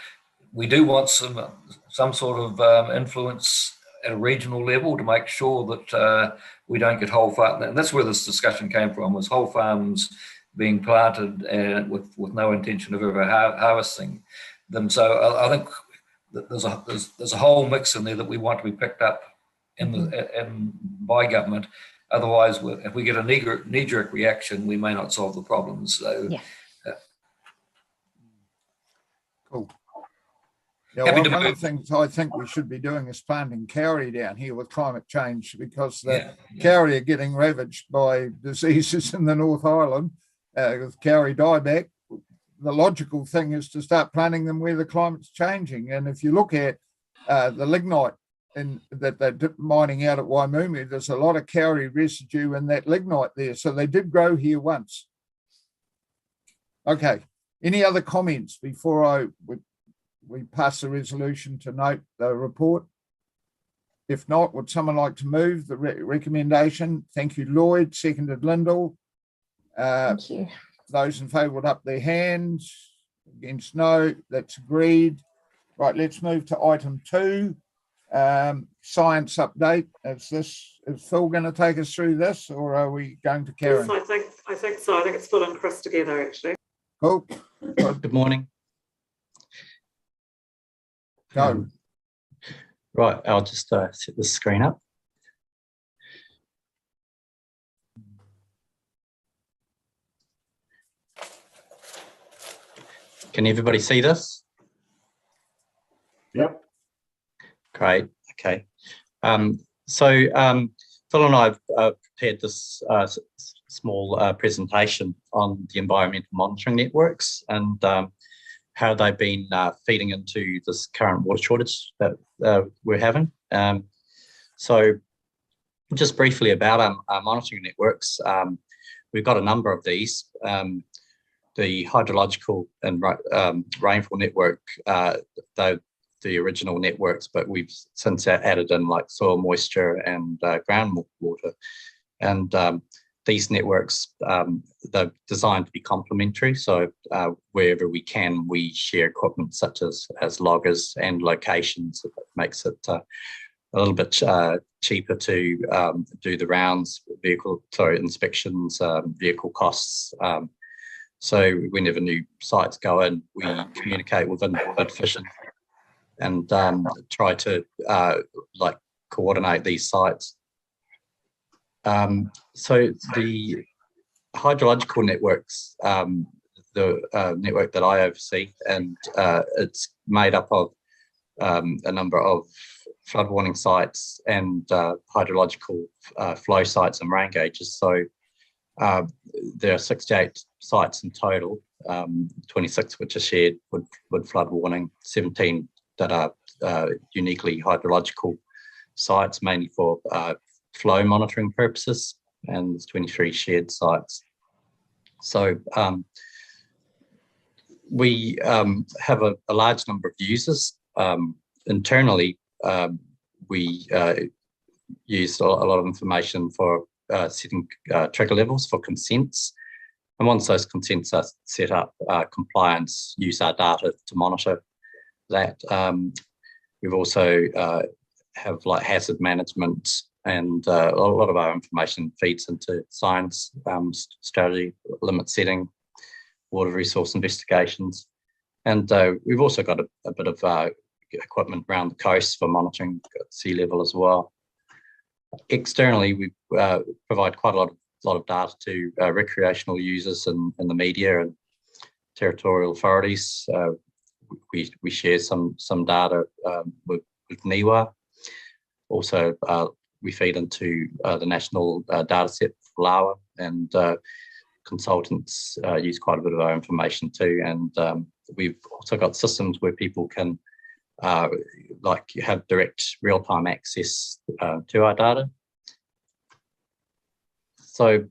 We do want some sort of influence at a regional level to make sure that we don't get whole farms. And that's where this discussion came from, was whole farms being planted with no intention of ever harvesting them. So I think that there's a whole mix in there that we want to be picked up by government. Otherwise, if we get a knee-jerk reaction, we may not solve the problems. So, yeah. Cool. Yeah, one of the things I think we should be doing is planting kauri down here with climate change, because the kauri are getting ravaged by diseases in the North Island with kauri dieback. The logical thing is to start planting them where the climate's changing. And if you look at the lignite that they're mining out at Waimumi, there's a lot of kauri residue in that lignite there. So they did grow here once. Okay. Any other comments before we pass the resolution to note the report? If not, would someone like to move the recommendation? Thank you, Lloyd. Seconded, Lyndall. Thank you. Those in favour would up their hands. Against, no. That's agreed. Right, let's move to item 2. Science update. Is Phil going to take us through this, or are we going to Karen? Yes, I think so. I think it's Phil and Chris together, actually. Cool. Good morning. Go. Right, I'll just set the screen up. Can everybody see this? Yep. Great. Okay. So Phil and I have prepared this small presentation on the environmental monitoring networks and how they've been feeding into this current water shortage that we're having. So just briefly about our monitoring networks, we've got a number of these. The hydrological and rainfall network, they're the original networks, but we've since added in like soil moisture and groundwater. And these networks, they're designed to be complementary. So wherever we can, we share equipment such as loggers and locations. It makes it a little bit cheaper to do the rounds, inspections, vehicle costs. So whenever new sites go in, we communicate within BidFishing and try to coordinate these sites. So the hydrological networks, the network that I oversee, and it's made up of a number of flood warning sites and hydrological flow sites and rain gauges. So there are 68 sites in total, 26 which are shared with flood warning, 17 that are uniquely hydrological sites, mainly for flow monitoring purposes, and there's 23 shared sites. So we have a large number of users. Internally, we used a lot of information for setting trigger levels for consents. And once those consents are set up, compliance use our data to monitor that. We've also have like hazard management, and a lot of our information feeds into science strategy, limit setting, water resource investigations. And we've also got a bit of equipment around the coast for monitoring sea level as well. Externally, we provide quite a lot of data to recreational users and the media and territorial authorities. We share some data with NIWA. Also, we feed into the national data set for LAWA, and consultants use quite a bit of our information too. And we've also got systems where people can like have direct real-time access to our data. So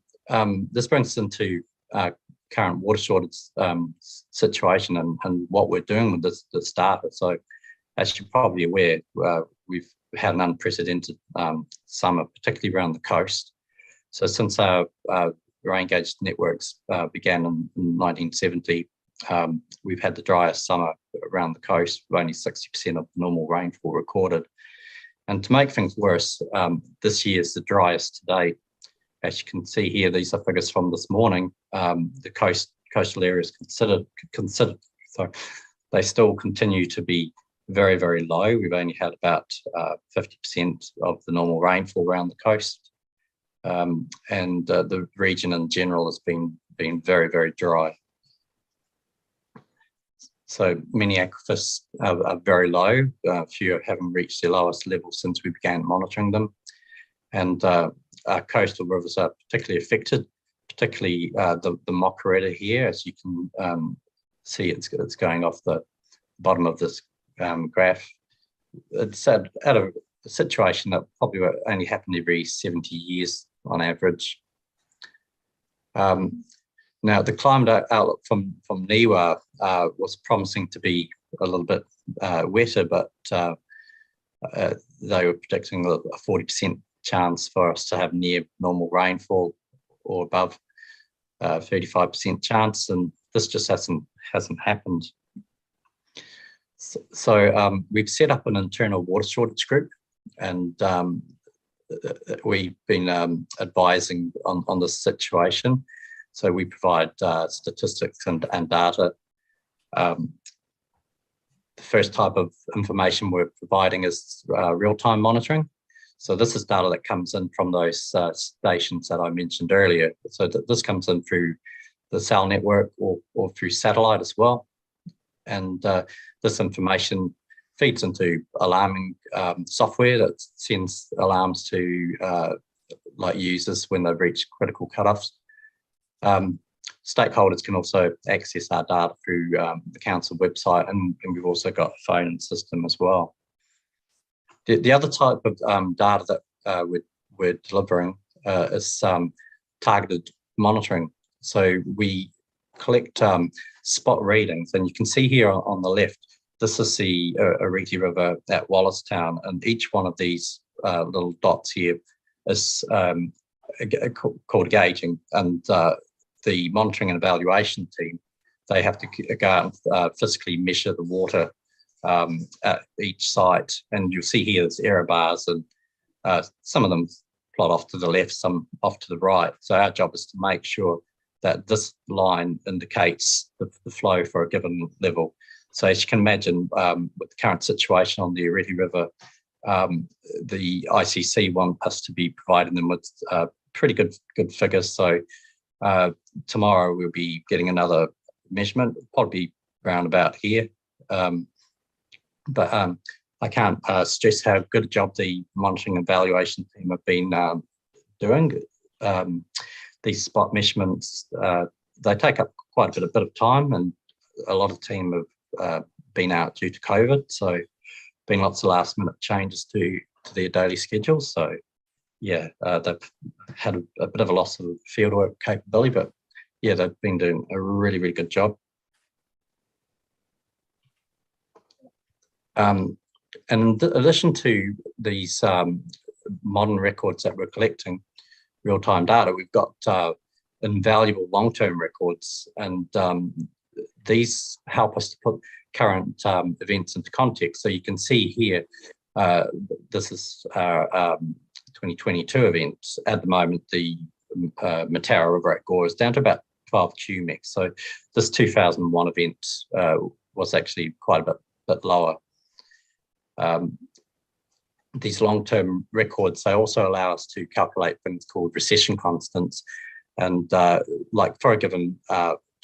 this brings us into current water shortage situation and what we're doing with this data. So as you're probably aware, we've had an unprecedented summer, particularly around the coast. So since our rain gauge networks began in 1970, we've had the driest summer around the coast, with only 60% of normal rainfall recorded. And to make things worse, this year is the driest to date. As you can see here, these are figures from this morning. The coastal areas considered, so they still continue to be very, very low. We've only had about 50% of the normal rainfall around the coast. And the region in general has been very, very dry. So many aquifers are very low. A few haven't reached their lowest level since we began monitoring them. And our coastal rivers are particularly affected, particularly the Mokareta here. As you can see, it's going off the bottom of this graph. It's at a situation that probably only happen every 70 years on average. Now, the climate outlook from NIWA was promising to be a little bit wetter, but they were predicting a 40% chance for us to have near normal rainfall or above 35% chance, and this just hasn't happened. So we've set up an internal water shortage group, and we've been advising on this situation. So we provide statistics and data. The first type of information we're providing is real-time monitoring. So this is data that comes in from those stations that I mentioned earlier. So this comes in through the cell network or through satellite as well. And this information feeds into alarming software that sends alarms to like users when they've reached critical cutoffs. Stakeholders can also access our data through the council website, and we've also got a phone system as well. The other type of data that we're delivering is targeted monitoring. So we collect spot readings, and you can see here on the left, this is the Ariti River at Wallacestown, and each one of these little dots here is called gauging, and the monitoring and evaluation team, they have to go out and physically measure the water at each site. And you'll see here there's error bars, and some of them plot off to the left, some off to the right. So our job is to make sure that this line indicates the flow for a given level. So as you can imagine, with the current situation on the Ariti River, the ICC want us to be providing them with pretty good figures. So tomorrow we'll be getting another measurement, probably around about here. But I can't stress how good a job the monitoring and evaluation team have been doing. These spot measurements, they take up quite a bit of time, and a lot of team have been out due to COVID. So been lots of last minute changes to their daily schedules. So yeah, they've had a bit of a loss of fieldwork capability, but yeah, they've been doing a really, really good job. And in addition to these modern records that we're collecting, real-time data, we've got invaluable long-term records, and these help us to put current events into context. So you can see here, this is our 2022 event. At the moment, the Mataura River at Gore is down to about 12 QMEX. So this 2001 event was actually quite a bit lower. These long-term records, they also allow us to calculate things called recession constants. And like for a given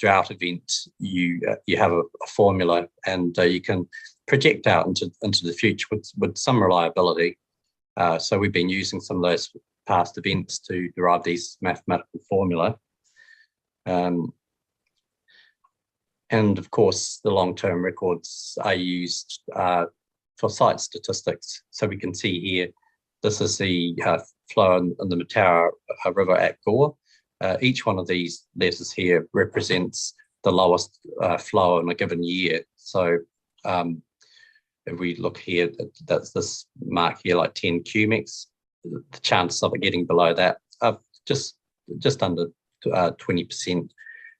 drought event, you have a formula, and you can project out into the future with some reliability. So we've been using some of those past events to derive these mathematical formula. And of course, the long-term records are used for site statistics. So we can see here, this is the flow in the Mataura River at Gore. Each one of these letters here represents the lowest flow in a given year. So if we look here, that's this mark here, like 10 QMEX. The chances of it getting below that are just under 20%.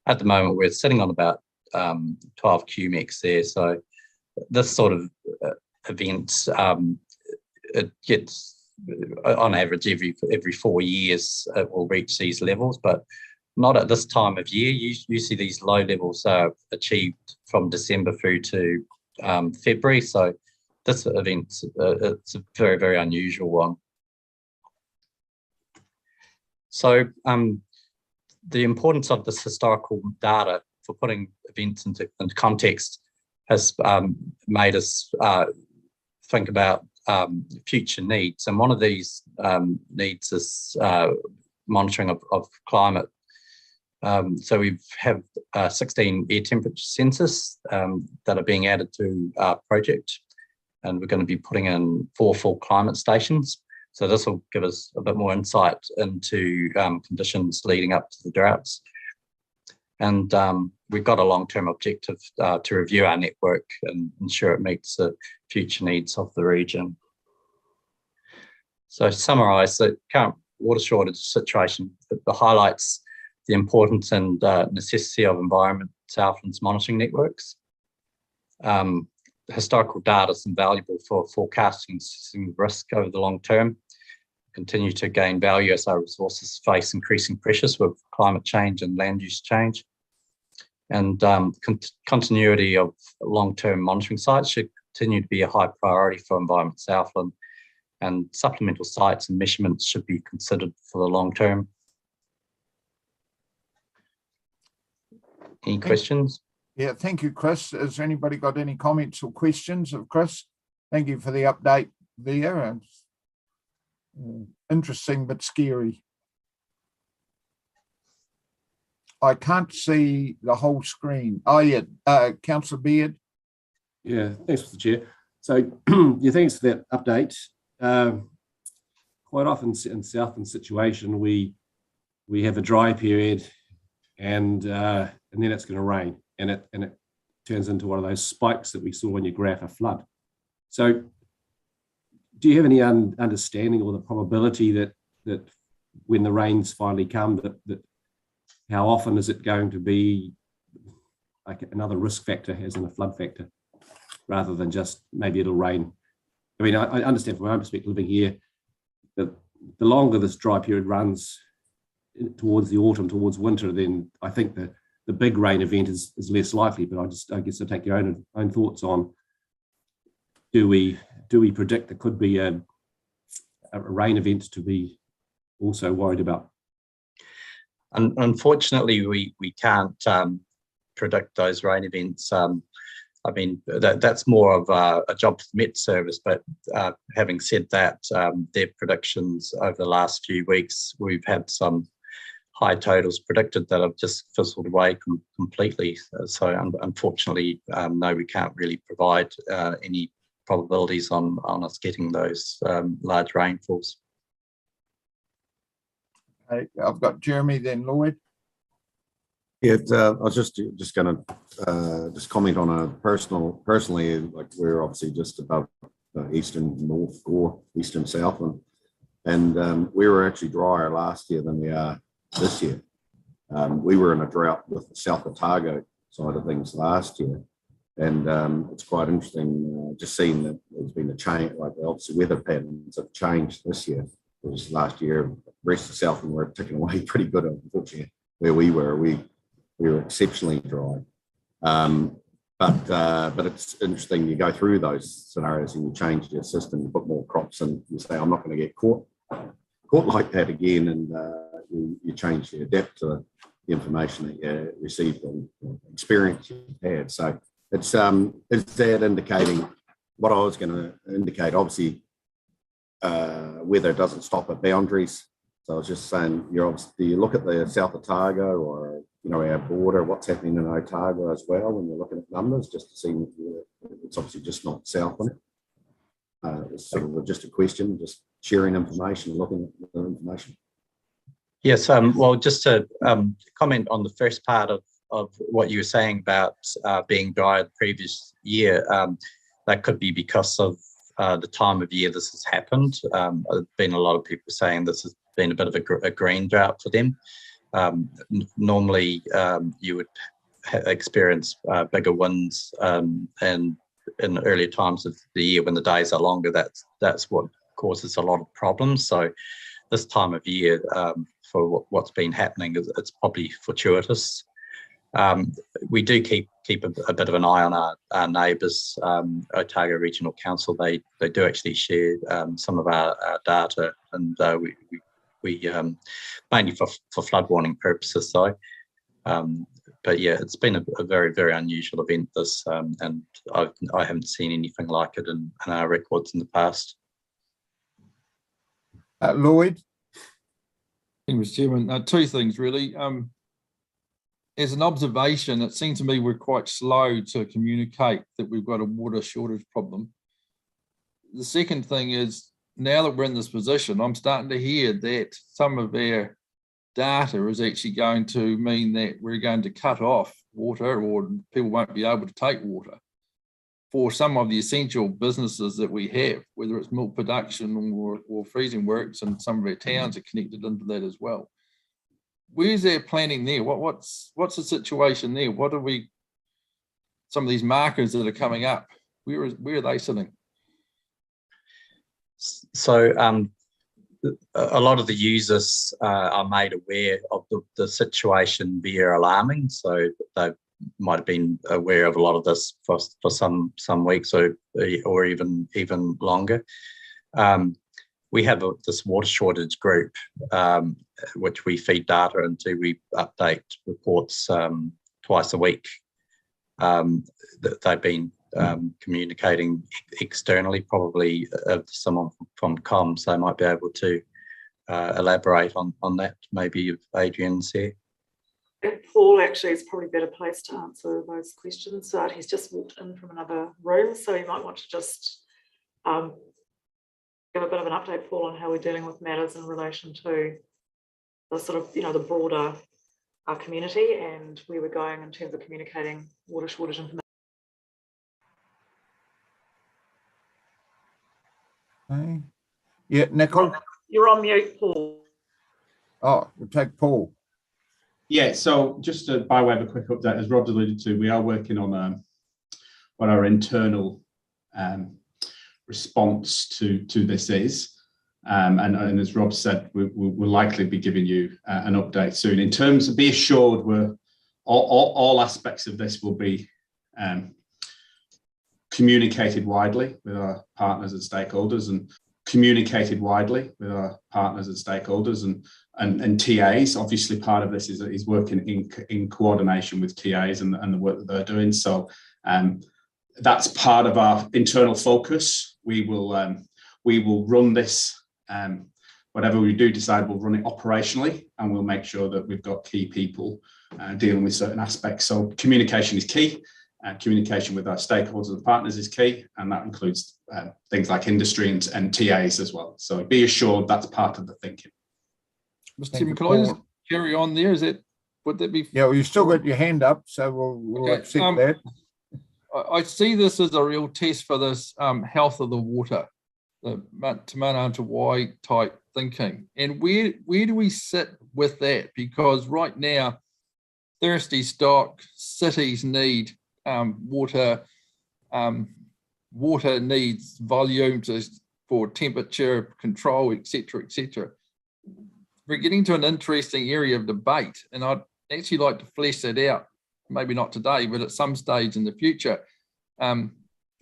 At the moment, we're sitting on about 12 QMEX there. So this sort of event, it gets on average every 4 years it will reach these levels, but not at this time of year. Usually these low levels are achieved from December through to February. So this event, it's a very, very unusual one. So the importance of this historical data for putting events into context has made us think about future needs. And one of these needs is monitoring of climate. So we have 16 air temperature sensors that are being added to our project, and we're going to be putting in 4 full climate stations. So this will give us a bit more insight into conditions leading up to the droughts. And we've got a long-term objective to review our network and ensure it meets the future needs of the region. So to summarise, the current water shortage situation, it highlights the importance and necessity of Environment Southland's monitoring networks. Historical data is invaluable for forecasting and assessing risk over the long term. Continue to gain value as our resources face increasing pressures with climate change and land use change. And continuity of long-term monitoring sites should continue to be a high priority for Environment Southland, and supplemental sites and measurements should be considered for the long term. Any questions? Yeah, thank you, Chris. Has anybody got any comments or questions of Chris? Thank you for the update there. Interesting but scary. I can't see the whole screen. Oh yeah, Councillor Beard. Yeah, thanks, Mr. Chair. So yeah, thanks for that update. Quite often in Southland situation, we have a dry period, and then it's going to rain, and it turns into one of those spikes that we saw in your graph, a flood. So do you have any understanding or the probability that when the rains finally come, that how often is it going to be like another risk factor as in a flood factor, rather than just maybe it'll rain? I mean, I understand from my own perspective living here that the longer this dry period runs towards the autumn, towards winter, then I think the big rain event is less likely. But I guess I'll take your own thoughts on, do we predict there could be a rain event to be also worried about? Unfortunately, we can't predict those rain events. I mean, that's more of a job for the Met Service, but having said that, their predictions over the last few weeks, we've had some high totals predicted that have just fizzled away completely. So unfortunately, no, we can't really provide any probabilities on us getting those large rainfalls. I've got Jeremy, then Lloyd. Yeah, I was just going to just comment on a personally, like we're obviously just above eastern north or eastern south, and we were actually drier last year than we are this year. We were in a drought with the South Otago side of things last year. And it's quite interesting just seeing that there's been a change, like obviously weather patterns have changed this year. Because last year, the rest of Southland were ticking away pretty good, unfortunately, where we were. We were exceptionally dry. But it's interesting, you go through those scenarios and you change your system, you put more crops and you say, I'm not going to get caught like that again. And you change, you adapt to the information that you received and experience you had. So it's that indicating what I was going to indicate. Obviously, weather doesn't stop at boundaries. So I was just saying, do you look at the South Otago or our border, what's happening in Otago as well when you're looking at numbers, just to see it's obviously just not Southland. It's sort of just a question, just sharing information, looking at the information. Yes, well, just to comment on the first part of what you were saying about being dry the previous year, that could be because of the time of year this has happened. There's been a lot of people saying this has been a bit of a green drought for them. Normally, you would experience bigger winds, and in earlier times of the year when the days are longer, that's what causes a lot of problems. So this time of year, for what's been happening, it's probably fortuitous. We do keep a bit of an eye on our neighbours. Otago Regional Council, they do actually share some of our data, and we mainly for flood warning purposes though. But yeah, it's been a very, very unusual event this, and I haven't seen anything like it in our records in the past. Lloyd? Thank you, Mr. Chairman. Two things really. As an observation, it seems to me we're quite slow to communicate that we've got a water shortage problem. The second thing is, now that we're in this position, I'm starting to hear that some of our data is actually going to mean that we're going to cut off water, or people won't be able to take water for some of the essential businesses that we have, whether it's milk production or freezing works, and some of our towns are connected into that as well. Where's our planning there? What's the situation there? What are some of these markers that are coming up? Where are they sitting? So a lot of the users are made aware of the situation via alarming. So they might have been aware of a lot of this for some weeks or even longer. We have this water shortage group, which we feed data into. We update reports twice a week. They've been communicating externally, probably someone from comms. They might be able to elaborate on that, maybe if Adrian's here. Paul actually is probably a better place to answer those questions. He's just walked in from another room, so you might want to just give a bit of an update, Paul, on how we're dealing with matters in relation to the sort of, the broader community and where we're going in terms of communicating water shortage information. Okay. Yeah, Nicole? You're on mute, Paul. Oh, we'll take Paul. Yeah, so just by way of a quick update, as Rob's alluded to, we are working on what our internal response to this is. And as Rob said, we'll likely be giving you an update soon. In terms of, be assured, all aspects of this will be communicated widely with our partners and stakeholders, and and TAs. Obviously, part of this is working in coordination with TAs and the work that they're doing. So that's part of our internal focus. We will run this. Whatever we do decide, we'll run it operationally, and we'll make sure that we've got key people dealing with certain aspects. So communication is key. Communication with our stakeholders and partners is key, and that includes things like industry and TAs as well. So be assured that's part of the thinking. Mr. Tim, can I just carry on there? Would that be? Yeah, well, you've still got your hand up, so we'll accept that. I see this as a real test for this health of the water, the Te Mana to Wai type thinking. And where do we sit with that? Because right now, thirsty stock, cities need water, water needs volume for temperature control, etc., etc. We're getting to an interesting area of debate, and I'd actually like to flesh that out, maybe not today, but at some stage in the future.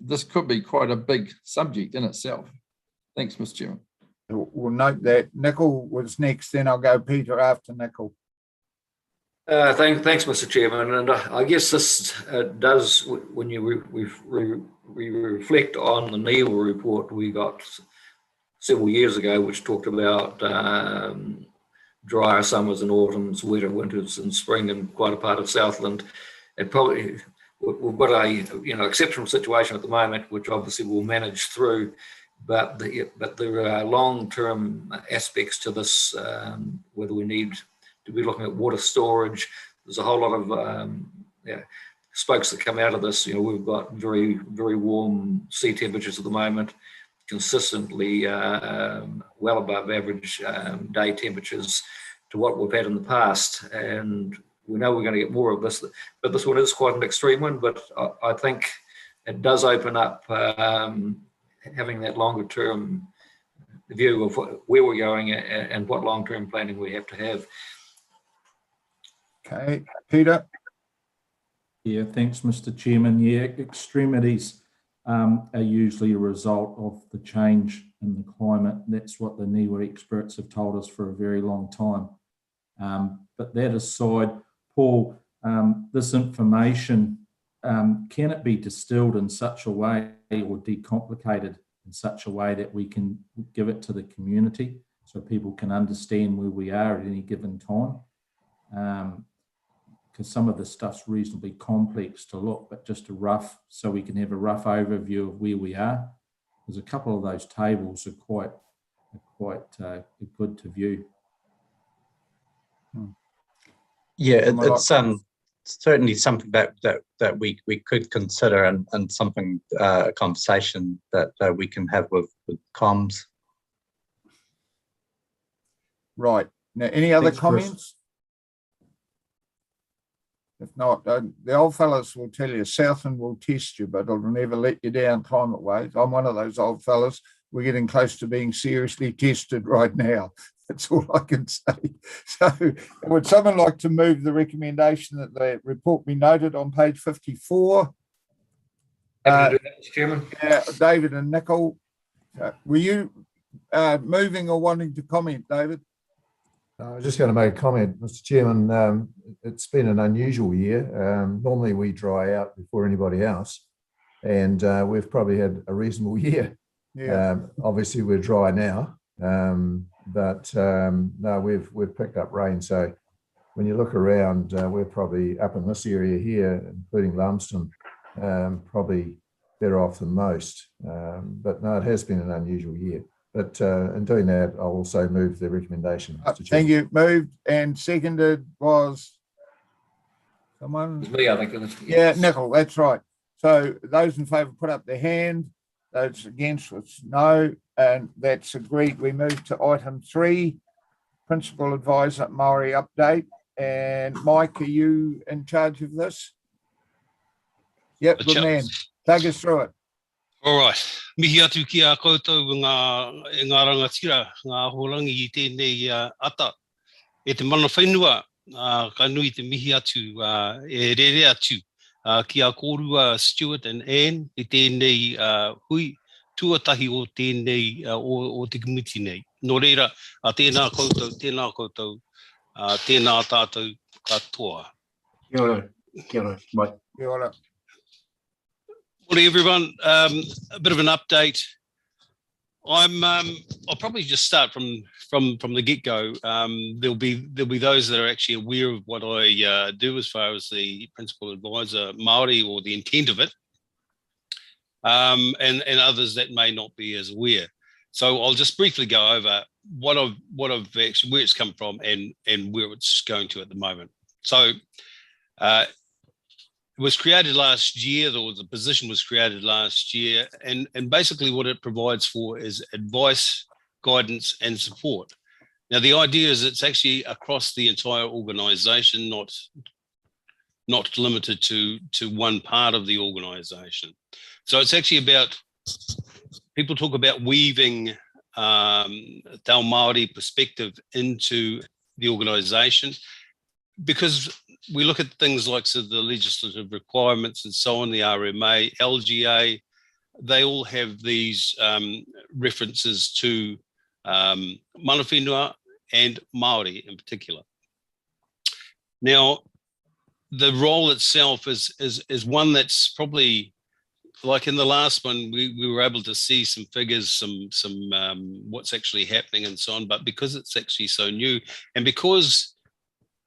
This could be quite a big subject in itself. Thanks, Mr. Chairman. We'll note that. Nicol was next, then I'll go Peter after Nicol. Thanks, Mr. Chairman. And I guess this does, when we reflect on the NEWA report we got several years ago, which talked about drier summers and autumns, wetter winters and spring in quite a part of Southland. And probably we've got a exceptional situation at the moment, which obviously we'll manage through. But there are long-term aspects to this, whether we need to be looking at water storage. There's a whole lot of spokes that come out of this. We've got very, very warm sea temperatures at the moment, consistently well above average day temperatures to what we've had in the past. And we know we're going to get more of this, but this one is quite an extreme one. But I think it does open up having that longer term view of where we're going and what long-term planning we have to have. Okay, Peter. Yeah, thanks, Mr. Chairman. Yeah, extremities are usually a result of the change in the climate. That's what the NEWA experts have told us for a very long time. But that aside, Paul, this information, can it be distilled in such a way or decomplicated in such a way that we can give it to the community so people can understand where we are at any given time? Because some of the stuff's reasonably complex to look, but just so we can have a rough overview of where we are. There's a couple of those tables are quite good to view. Yeah, it's certainly something that we could consider and something, a conversation that we can have with comms. Right. Now, any other Thanks, Chris. comments? If not, the old fellas will tell you, Southland will test you, but it'll never let you down climate-wise. I'm one of those old fellas. We're getting close to being seriously tested right now. That's all I can say. So would someone like to move the recommendation that the report be noted on page 54? Happy to do that, Mr. Chairman. David and Nicol, were you moving or wanting to comment, David? I was just going to make a comment, Mr. Chairman. It's been an unusual year. Normally we dry out before anybody else, and we've probably had a reasonable year. Yeah. Obviously we're dry now, but no, we've picked up rain. So when you look around, we're probably up in this area here, including Lumsden, probably better off than most. But no, it has been an unusual year. But in doing that, I'll also move the recommendation. Mr. Thank you. Moved and seconded was someone? It was me, I think. Yeah, Nicol, that's right. So those in favour put up their hand. Those against was no, and that's agreed. We move to item 3, Principal Advisor Maori update. And Mike, are you in charge of this? Yep, good man. Take us through it. All right. Mihi atu ki a koutou ngā rangatira, ngā horangi I tēnei ata. E te mana whainua, ka nui te mihi atu, e rere atu, ki a kōrua Stuart and Anne, I tēnei hui, tuatahi o tēnei, o te community nei. Nō reira, tēnā koutou, tēnā tātou katoa. Kia ora, Mike. Kia ora. Morning, everyone. A bit of an update. I'll probably just start from the get-go. There'll be those that are actually aware of what I do as far as the principal advisor Māori or the intent of it, and others that may not be as aware. So I'll just briefly go over what I've actually, where it's come from and where it's going to at the moment. So. It was created last year, or the position was created last year, and basically what it provides for is advice, guidance, and support. Now, the idea is it's actually across the entire organisation, not not limited to one part of the organisation. So it's actually about, people talk about weaving Te Ao Māori perspective into the organisation, because we look at things like the legislative requirements and so on, the RMA, LGA, they all have these references to mana whenua and Māori in particular. Now, the role itself is one that's probably, like in the last one, we were able to see some figures, some what's actually happening and so on, but because it's actually so new, and because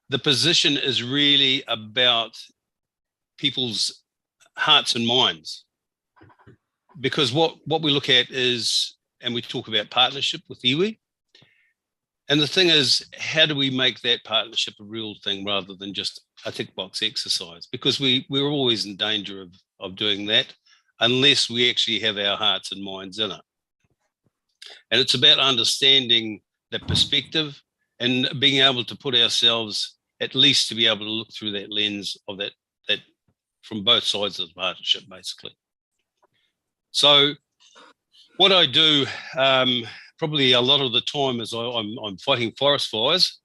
the position is really about people's hearts and minds, because what we look at is, and we talk about partnership with iwi, and the thing is, how do we make that partnership a real thing rather than just a tick box exercise? Because we're always in danger of doing that unless we actually have our hearts and minds in it. And it's about understanding that perspective and being able to put ourselves, at least to be able to look through that lens of that from both sides of the partnership, basically. So what I do probably a lot of the time is I'm fighting forest fires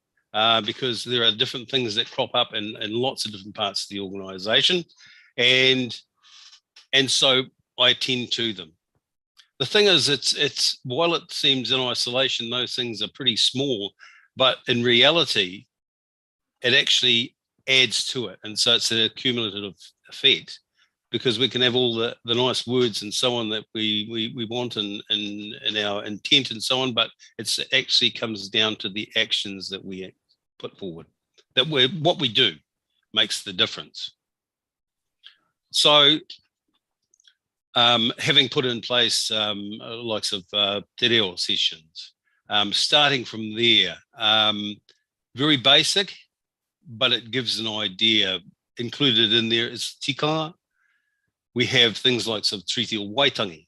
because there are different things that crop up in lots of different parts of the organisation, and so I attend to them. The thing is, it's while it seems in isolation, those things are pretty small, but in reality, it actually adds to it, and so it's a cumulative effect, because we can have all the nice words and so on that we want in our intent and so on, but it actually comes down to the actions that we put forward, what we do makes the difference. So having put in place likes of te reo sessions, starting from there, very basic, but it gives an idea. Included in there is tikanga. We have things like some Treaty o Waitangi.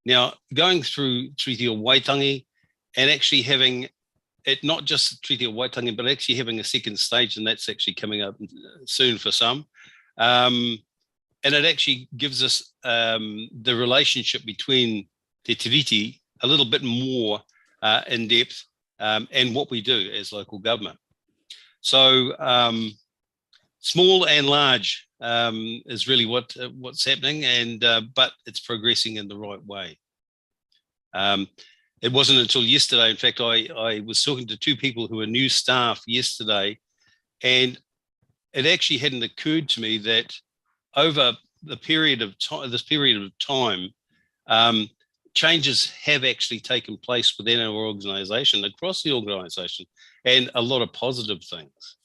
Now, going through Treaty o Waitangi and actually having it, not just Treaty o Waitangi, but actually having a second stage, and that's actually coming up soon for some. And it actually gives us the relationship between Te Tiriti a little bit more in depth and what we do as local government. So small and large is really what's happening, and but it's progressing in the right way. It wasn't until yesterday, in fact, I was talking to two people who are new staff yesterday, and it actually hadn't occurred to me that over the period of time, changes have actually taken place within our organisation, across the organisation, and a lot of positive things.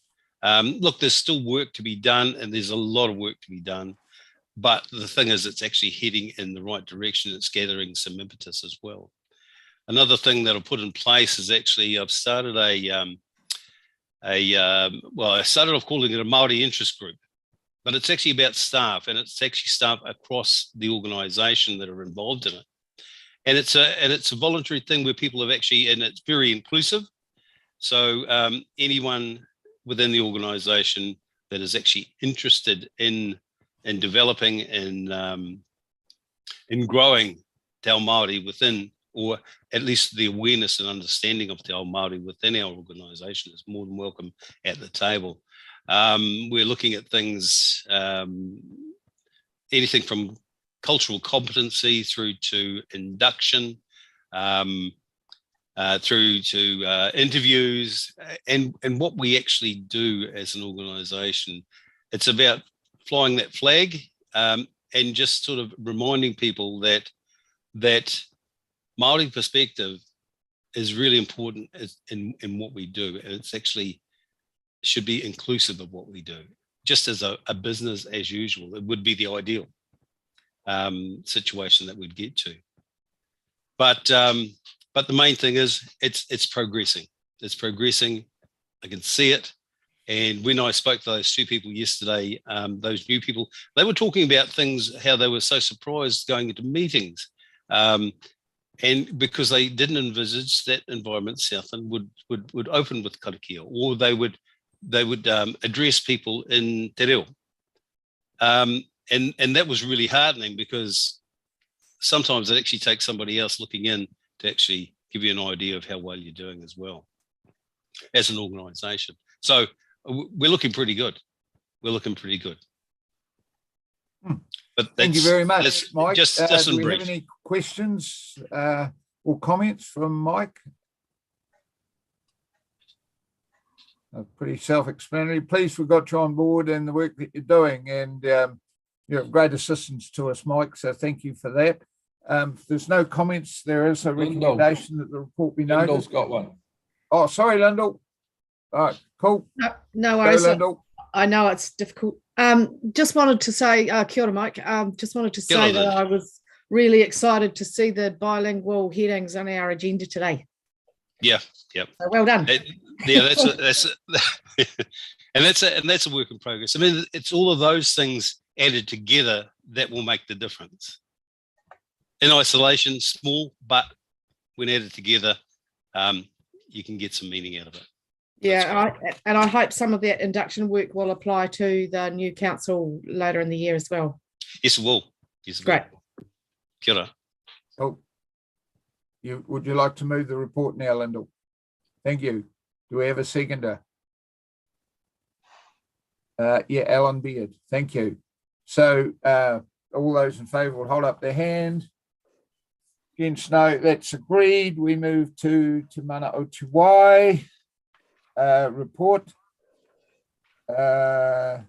Look, there's still work to be done, and there's a lot of work to be done. But the thing is, it's actually heading in the right direction. It's gathering some impetus as well. Another thing that I've put in place is actually I've started well, I started off calling it a Māori interest group, but it's actually about staff, and it's actually staff across the organisation that are involved in it. And it's a voluntary thing where people have actually, and it's very inclusive. So anyone within the organisation that is actually interested in developing and in growing Te Ao Māori within, or at least the awareness and understanding of Te Ao Māori within our organisation, is more than welcome at the table. We're looking at things, anything from cultural competency through to induction, through to interviews, and what we actually do as an organisation. It's about flying that flag and just sort of reminding people that Māori perspective is really important in what we do, and it's actually should be inclusive of what we do. Just as a business as usual, it would be the ideal situation that we'd get to. But the main thing is it's progressing. It's progressing. I can see it. And when I spoke to those two people yesterday, those new people, they were talking about things, how they were so surprised going into meetings. And because they didn't envisage that Environment Southland would open with karakia, or they would they would address people in te reo. And that was really heartening, because sometimes it actually takes somebody else looking in to actually give you an idea of how well you're doing as well as an organisation. So we're looking pretty good. We're looking pretty good. But Thank you very much, Mike. Just do in we brief. have any questions or comments from Mike? Pretty self-explanatory. Pleased we got you on board and the work that you're doing, and you're of great assistance to us, Mike. So thank you for that. If there's no comments, there is a recommendation that the report be noted. Lyndall's got one. Oh, sorry, Lyndall. All right, cool. No worries. Go, Lyndall. I know it's difficult. Just wanted to say, kia ora, Mike. Just wanted to say that I was really excited to see the bilingual headings on our agenda today. Yeah, yep. So well done. Yeah, that's a work in progress. I mean, it's all of those things added together that will make the difference. In isolation, small, but when added together, you can get some meaning out of it. Yeah, I hope some of that induction work will apply to the new council later in the year as well. Yes, it will. Yes, it Great. will. Kia ora. Oh, would you like to move the report now, Lyndall? Thank you. Do we have a seconder? Yeah, Alan Beard. Thank you. So all those in favour will hold up their hand. Against no, that's agreed. We move to Te Mana o Te Wai report. Waterland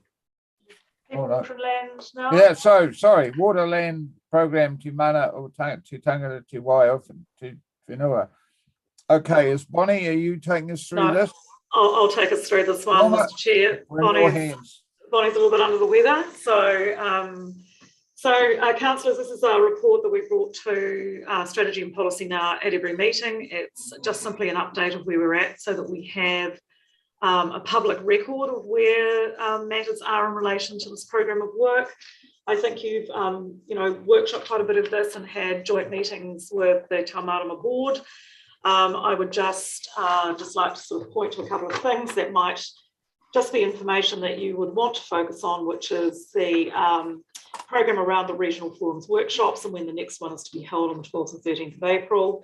now. Yeah, sorry. Waterland program Te Mana o Te Tangata Te Wai o Te Whenua. Okay, is Bonnie, are you taking us through this? I'll take us through this one, Mr. Chair. Bonnie's a little bit under the weather. So, councillors, this is a report that we brought to Strategy and Policy now at every meeting. It's just simply an update of where we're at, so that we have a public record of where matters are in relation to this program of work. I think you've, workshopped quite a bit of this and had joint meetings with the Taumarama board. I would just like to sort of point to a couple of things that might just be information that you would want to focus on, which is the program around the regional forums workshops and when the next one is to be held on the 12th and 13th of April.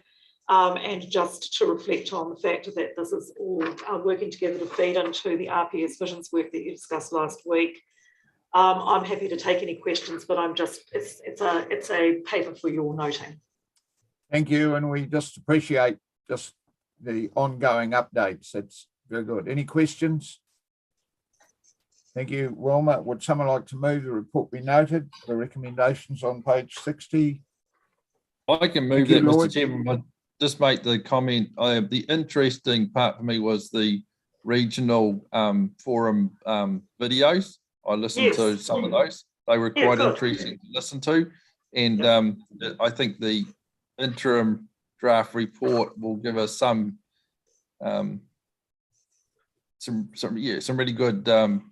And just to reflect on the fact that this is all working together to feed into the RPS visions work that you discussed last week. I'm happy to take any questions, but it's a paper for your noting. Thank you, and we just appreciate just the ongoing updates. That's very good. Any questions? Thank you, Wilma. Would someone like to move the report be noted? The recommendations on page 60. I can move that, Mr. Chairman, but just make the comment. The interesting part for me was the regional forum videos. I listened to some of those. They were quite interesting to listen to. And I think the interim draft report will give us some really good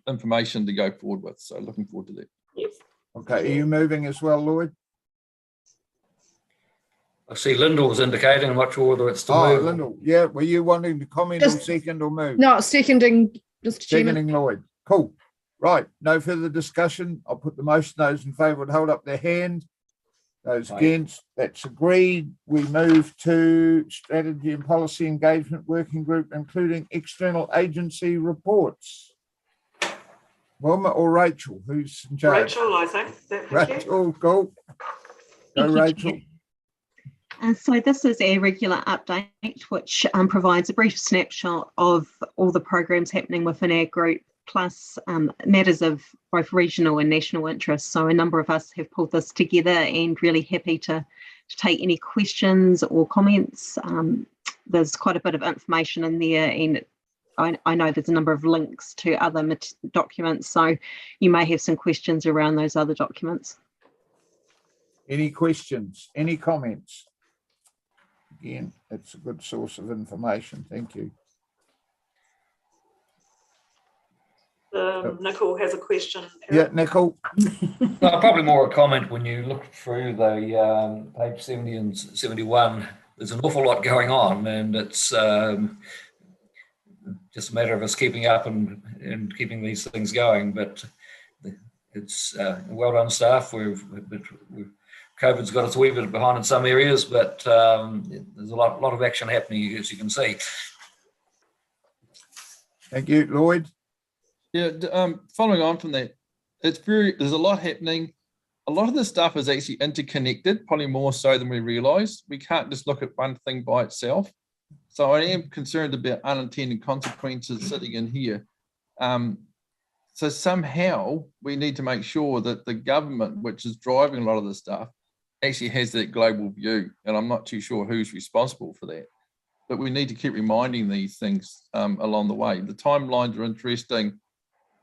information to go forward with. So looking forward to that. Yes. Okay, are you moving as well, Lloyd? I see Lyndall was indicating. I'm not sure whether it's to move. Lyndall, yeah. Were you wanting to comment or second or move? No, seconding, Mr. Chairman. Seconding Lloyd. Cool. Right. No further discussion. I'll put the motion. Those in favour would hold up their hand. Those against, that's agreed. We move to Strategy and Policy Engagement Working Group, including external agency reports. Wilma or Rachel? Who's in charge? Rachel, I think. Rachel, go. Go, Rachel. So this is a regular update which provides a brief snapshot of all the programs happening within our group, plus matters of both regional and national interest. So a number of us have pulled this together and really happy to take any questions or comments. There's quite a bit of information in there, and I know there's a number of links to other documents, so you may have some questions around those other documents. Any questions? Any comments? Again, it's a good source of information. Thank you. Nicole has a question. Yeah, Nicole. Probably more a comment. When you look through the page 70 and 71, there's an awful lot going on, and it's just a matter of us keeping up and keeping these things going. But it's well done, staff. COVID's got us a wee bit behind in some areas, but there's a lot of action happening, as you can see. Thank you, Lloyd. Yeah, following on from that, there's a lot happening. A lot of this stuff is actually interconnected, probably more so than we realise. We can't just look at one thing by itself. So I am concerned about unintended consequences sitting in here. So somehow we need to make sure that the government, which is driving a lot of this stuff, actually has that global view. And I'm not too sure who's responsible for that. But we need to keep reminding these things along the way. The timelines are interesting,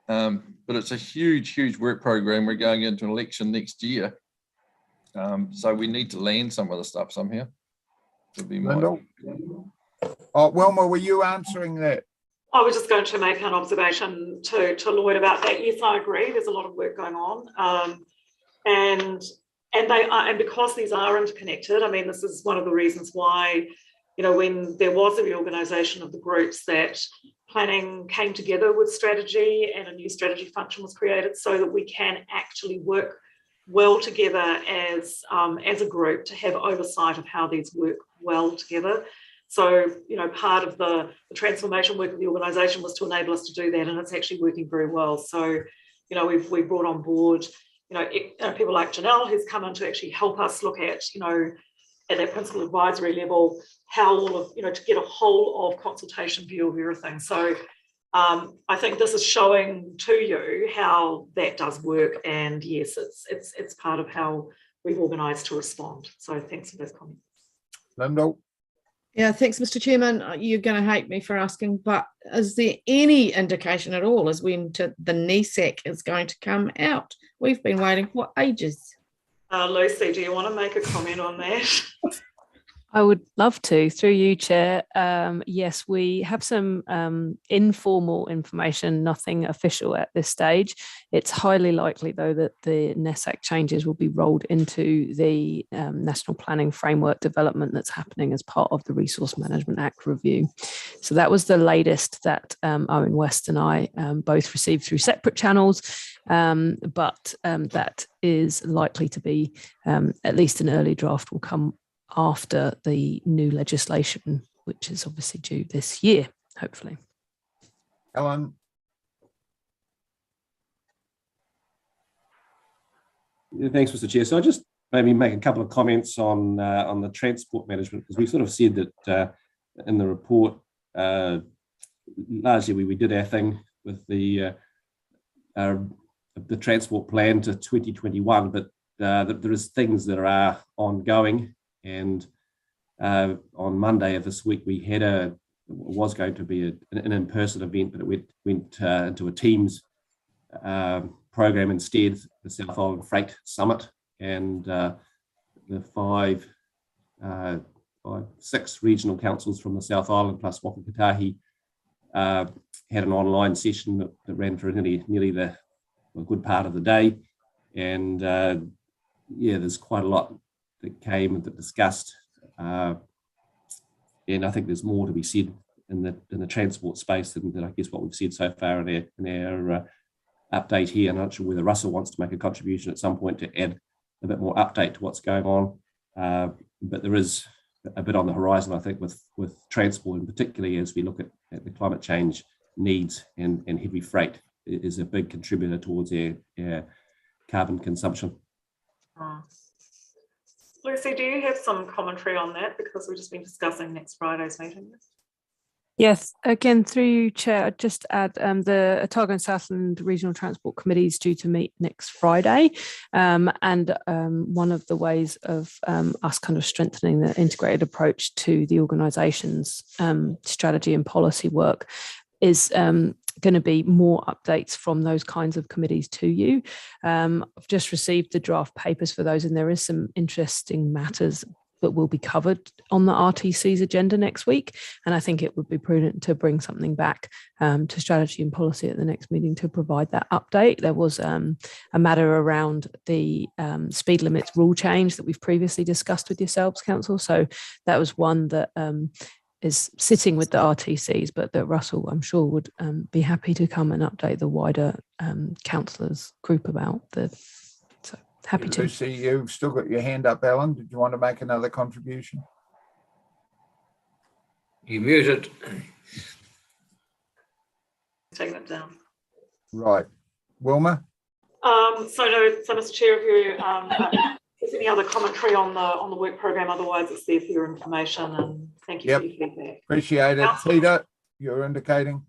but it's a huge, huge work program. We're going into an election next year. So we need to land some of the stuff somehow. Would be my... Wilma, were you answering that? I was just going to make an observation to Lloyd about that. Yes, I agree. There's a lot of work going on, and because these are interconnected. I mean, this is one of the reasons why, you know, when there was a reorganisation of the groups, that planning came together with strategy and a new strategy function was created so that we can actually work well together as a group to have oversight of how these work well together. So, you know, part of the transformation work of the organisation was to enable us to do that, and it's actually working very well. So, you know, we've brought on board, you know, people like Janelle, who's come in to actually help us look at, you know, at that principal advisory level, how all of, you know, to get a whole of consultation view of everything. So I think this is showing to you how that does work, and yes, it's part of how we've organised to respond. So thanks for those comments. Lyndall. Yeah, thanks, Mr. Chairman. You're going to hate me for asking, but is there any indication at all as when the NESAC is going to come out? We've been waiting for ages. Lucy, do you want to make a comment on that? I would love to, through you, Chair. Yes, we have some informal information, nothing official at this stage. It's highly likely, though, that the NESAC changes will be rolled into the National Planning Framework development that's happening as part of the Resource Management Act review. So that was the latest that Owen West and I both received through separate channels, but that is likely to be at least an early draft will come after the new legislation, which is obviously due this year, hopefully. Ellen. Thanks, Mr. Chair. So I just maybe make a couple of comments on the transport management, because we sort of said that in the report, largely we did our thing with the transport plan to 2021, but there is things that are ongoing. And on Monday of this week, we had was going to be an in-person event, but it went into a Teams program instead, the South Island Freight Summit, and the six regional councils from the South Island plus Waka Kotahi had an online session that ran for nearly a good part of the day, and yeah, there's quite a lot that came and that discussed, and I think there's more to be said in the transport space than I guess what we've said so far in our update here. I'm not sure whether Russell wants to make a contribution at some point to add a bit more update to what's going on, but there is a bit on the horizon, I think, with transport, and particularly as we look at the climate change needs, and heavy freight is a big contributor towards our carbon consumption. Lucy, do you have some commentary on that? Because we've just been discussing next Friday's meeting. Yes, again, through you, Chair, I'd just add the Otago and Southland Regional Transport Committee is due to meet next Friday. And one of the ways of us kind of strengthening the integrated approach to the organisation's strategy and policy work is going to be more updates from those kinds of committees to you. I've just received the draft papers for those, and there is some interesting matters that will be covered on the RTC's agenda next week. And I think it would be prudent to bring something back to strategy and policy at the next meeting to provide that update. There was a matter around the speed limits rule change that we've previously discussed with yourselves, Council. So that was one that is sitting with the RTCs, but that Russell, I'm sure, would be happy to come and update the wider councillors group about. So happy to. Lucy, you've still got your hand up, Alan. Did you want to make another contribution? You muted. Taking it down. Right. Wilma? So Mr. Chair, if there's any other commentary on the work program, otherwise it's there for your information, and thank you for your feedback. Appreciate it. Peter, you're indicating.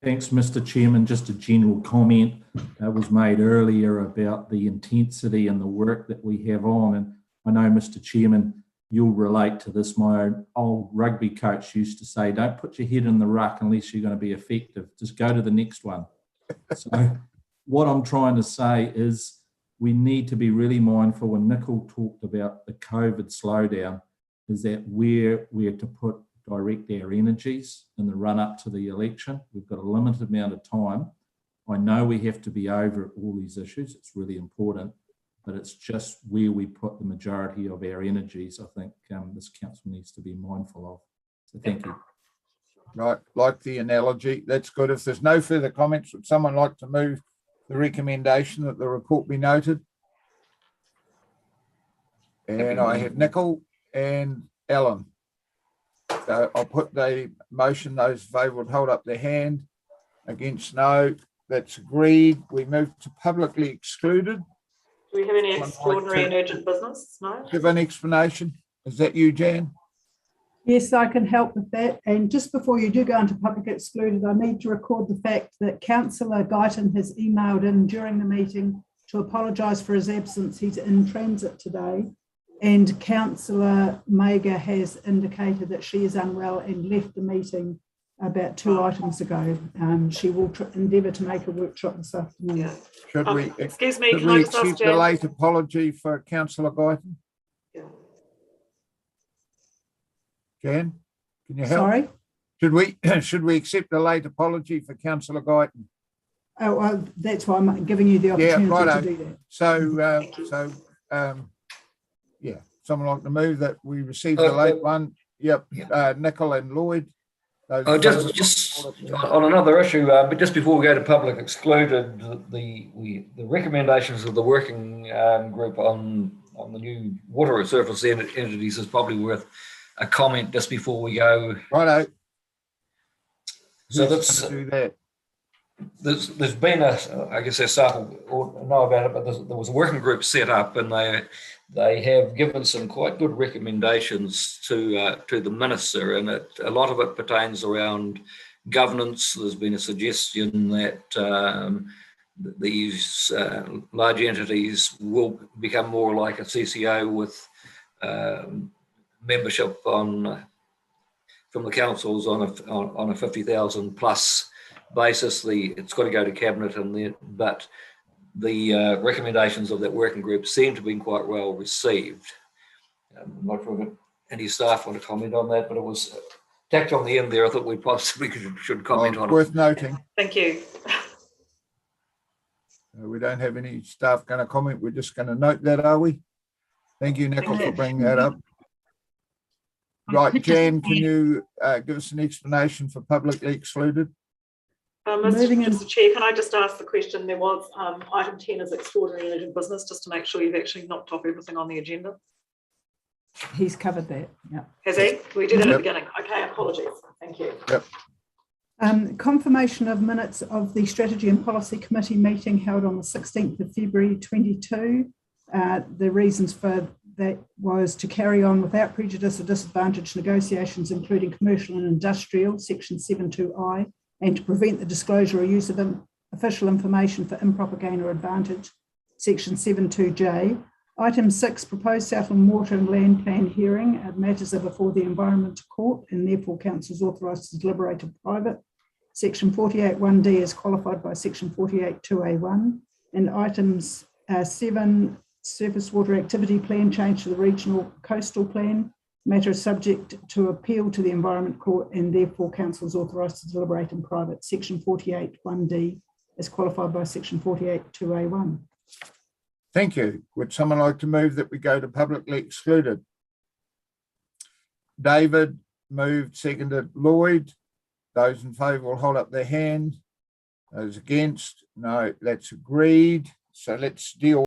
Thanks, Mr. Chairman. Just a general comment that was made earlier about the intensity and the work that we have on. And I know, Mr. Chairman, you'll relate to this. My old rugby coach used to say, don't put your head in the ruck unless you're going to be effective. Just go to the next one. So what I'm trying to say is we need to be really mindful. When Nicole talked about the COVID slowdown, is that where we're to direct our energies in the run up to the election. We've got a limited amount of time. I know we have to be over all these issues. It's really important, but it's just where we put the majority of our energies. I think this council needs to be mindful of. So thank you. Right, like the analogy. That's good. If there's no further comments, would someone like to move the recommendation that the report be noted? And I have Nicole and Alan. So I'll put the motion. Those in favour would hold up their hand. Against, no. That's agreed. We move to publicly excluded. Do we have any extraordinary and urgent business? No. Give an explanation. Is that you, Jan? Yes, I can help with that. And just before you do go into public excluded, I need to record the fact that Councillor Guyton has emailed in during the meeting to apologise for his absence. He's in transit today. And Councillor Mager has indicated that she is unwell and left the meeting about 2 items ago. She will endeavour to make a workshop this afternoon. Yeah. Should we, excuse me, should can I we just ask accept Jan? a late apology for Councillor Guyton? Yeah. Jan, can you help? Sorry? Should we accept a late apology for Councillor Guyton? Oh, well, that's why I'm giving you the opportunity to do that. So, yeah, someone like to move that we received a late one. Yep, Nicole and Lloyd. Just on another issue, but just before we go to public excluded, the recommendations of the working group on the new water surface entities is probably worth a comment just before we go. Righto. So that's do that. There's been I guess their staff will know about it, but there was a working group set up, and they have given some quite good recommendations to the minister, and a lot of it pertains around governance. There's been a suggestion that these large entities will become more like a CCO with membership from the councils on a 50,000 plus basis. It's got to go to cabinet, but the recommendations of that working group seem to have been quite well received. I'm not sure if any staff want to comment on that, but it was tacked on the end there. I thought we possibly should comment on it. Worth noting. Thank you. We don't have any staff going to comment. We're just going to note that, are we? Thank you, Nicole, for bringing that up. Right, Jan, can you give us an explanation for publicly excluded? Mr. Chair, can I just ask the question? There was item 10 is extraordinary and urgent business, just to make sure you've actually knocked off everything on the agenda. He's covered that. Yeah. Has he? We did that at the beginning. Okay, apologies. Thank you. Yep. Confirmation of minutes of the Strategy and Policy Committee meeting held on the 16th of February 22. The reasons for that was to carry on without prejudice or disadvantage negotiations, including commercial and industrial, section 7.2i, and to prevent the disclosure or use of official information for improper gain or advantage, section 7.2j. Item 6, proposed Southland Water and Land Plan hearing. Matters are before the Environment Court and therefore council is authorised to deliberate in private. Section 48.1d is qualified by section 48.2a1. And items 7, surface water activity plan change to the regional coastal plan. Matter is subject to appeal to the Environment Court and therefore council is authorised to deliberate in private. Section 48.1d is qualified by section 48.2a1. Thank you. Would someone like to move that we go to publicly excluded? David, moved, seconded. Lloyd. Those in favour will hold up their hand. Those against? No, that's agreed. So let's deal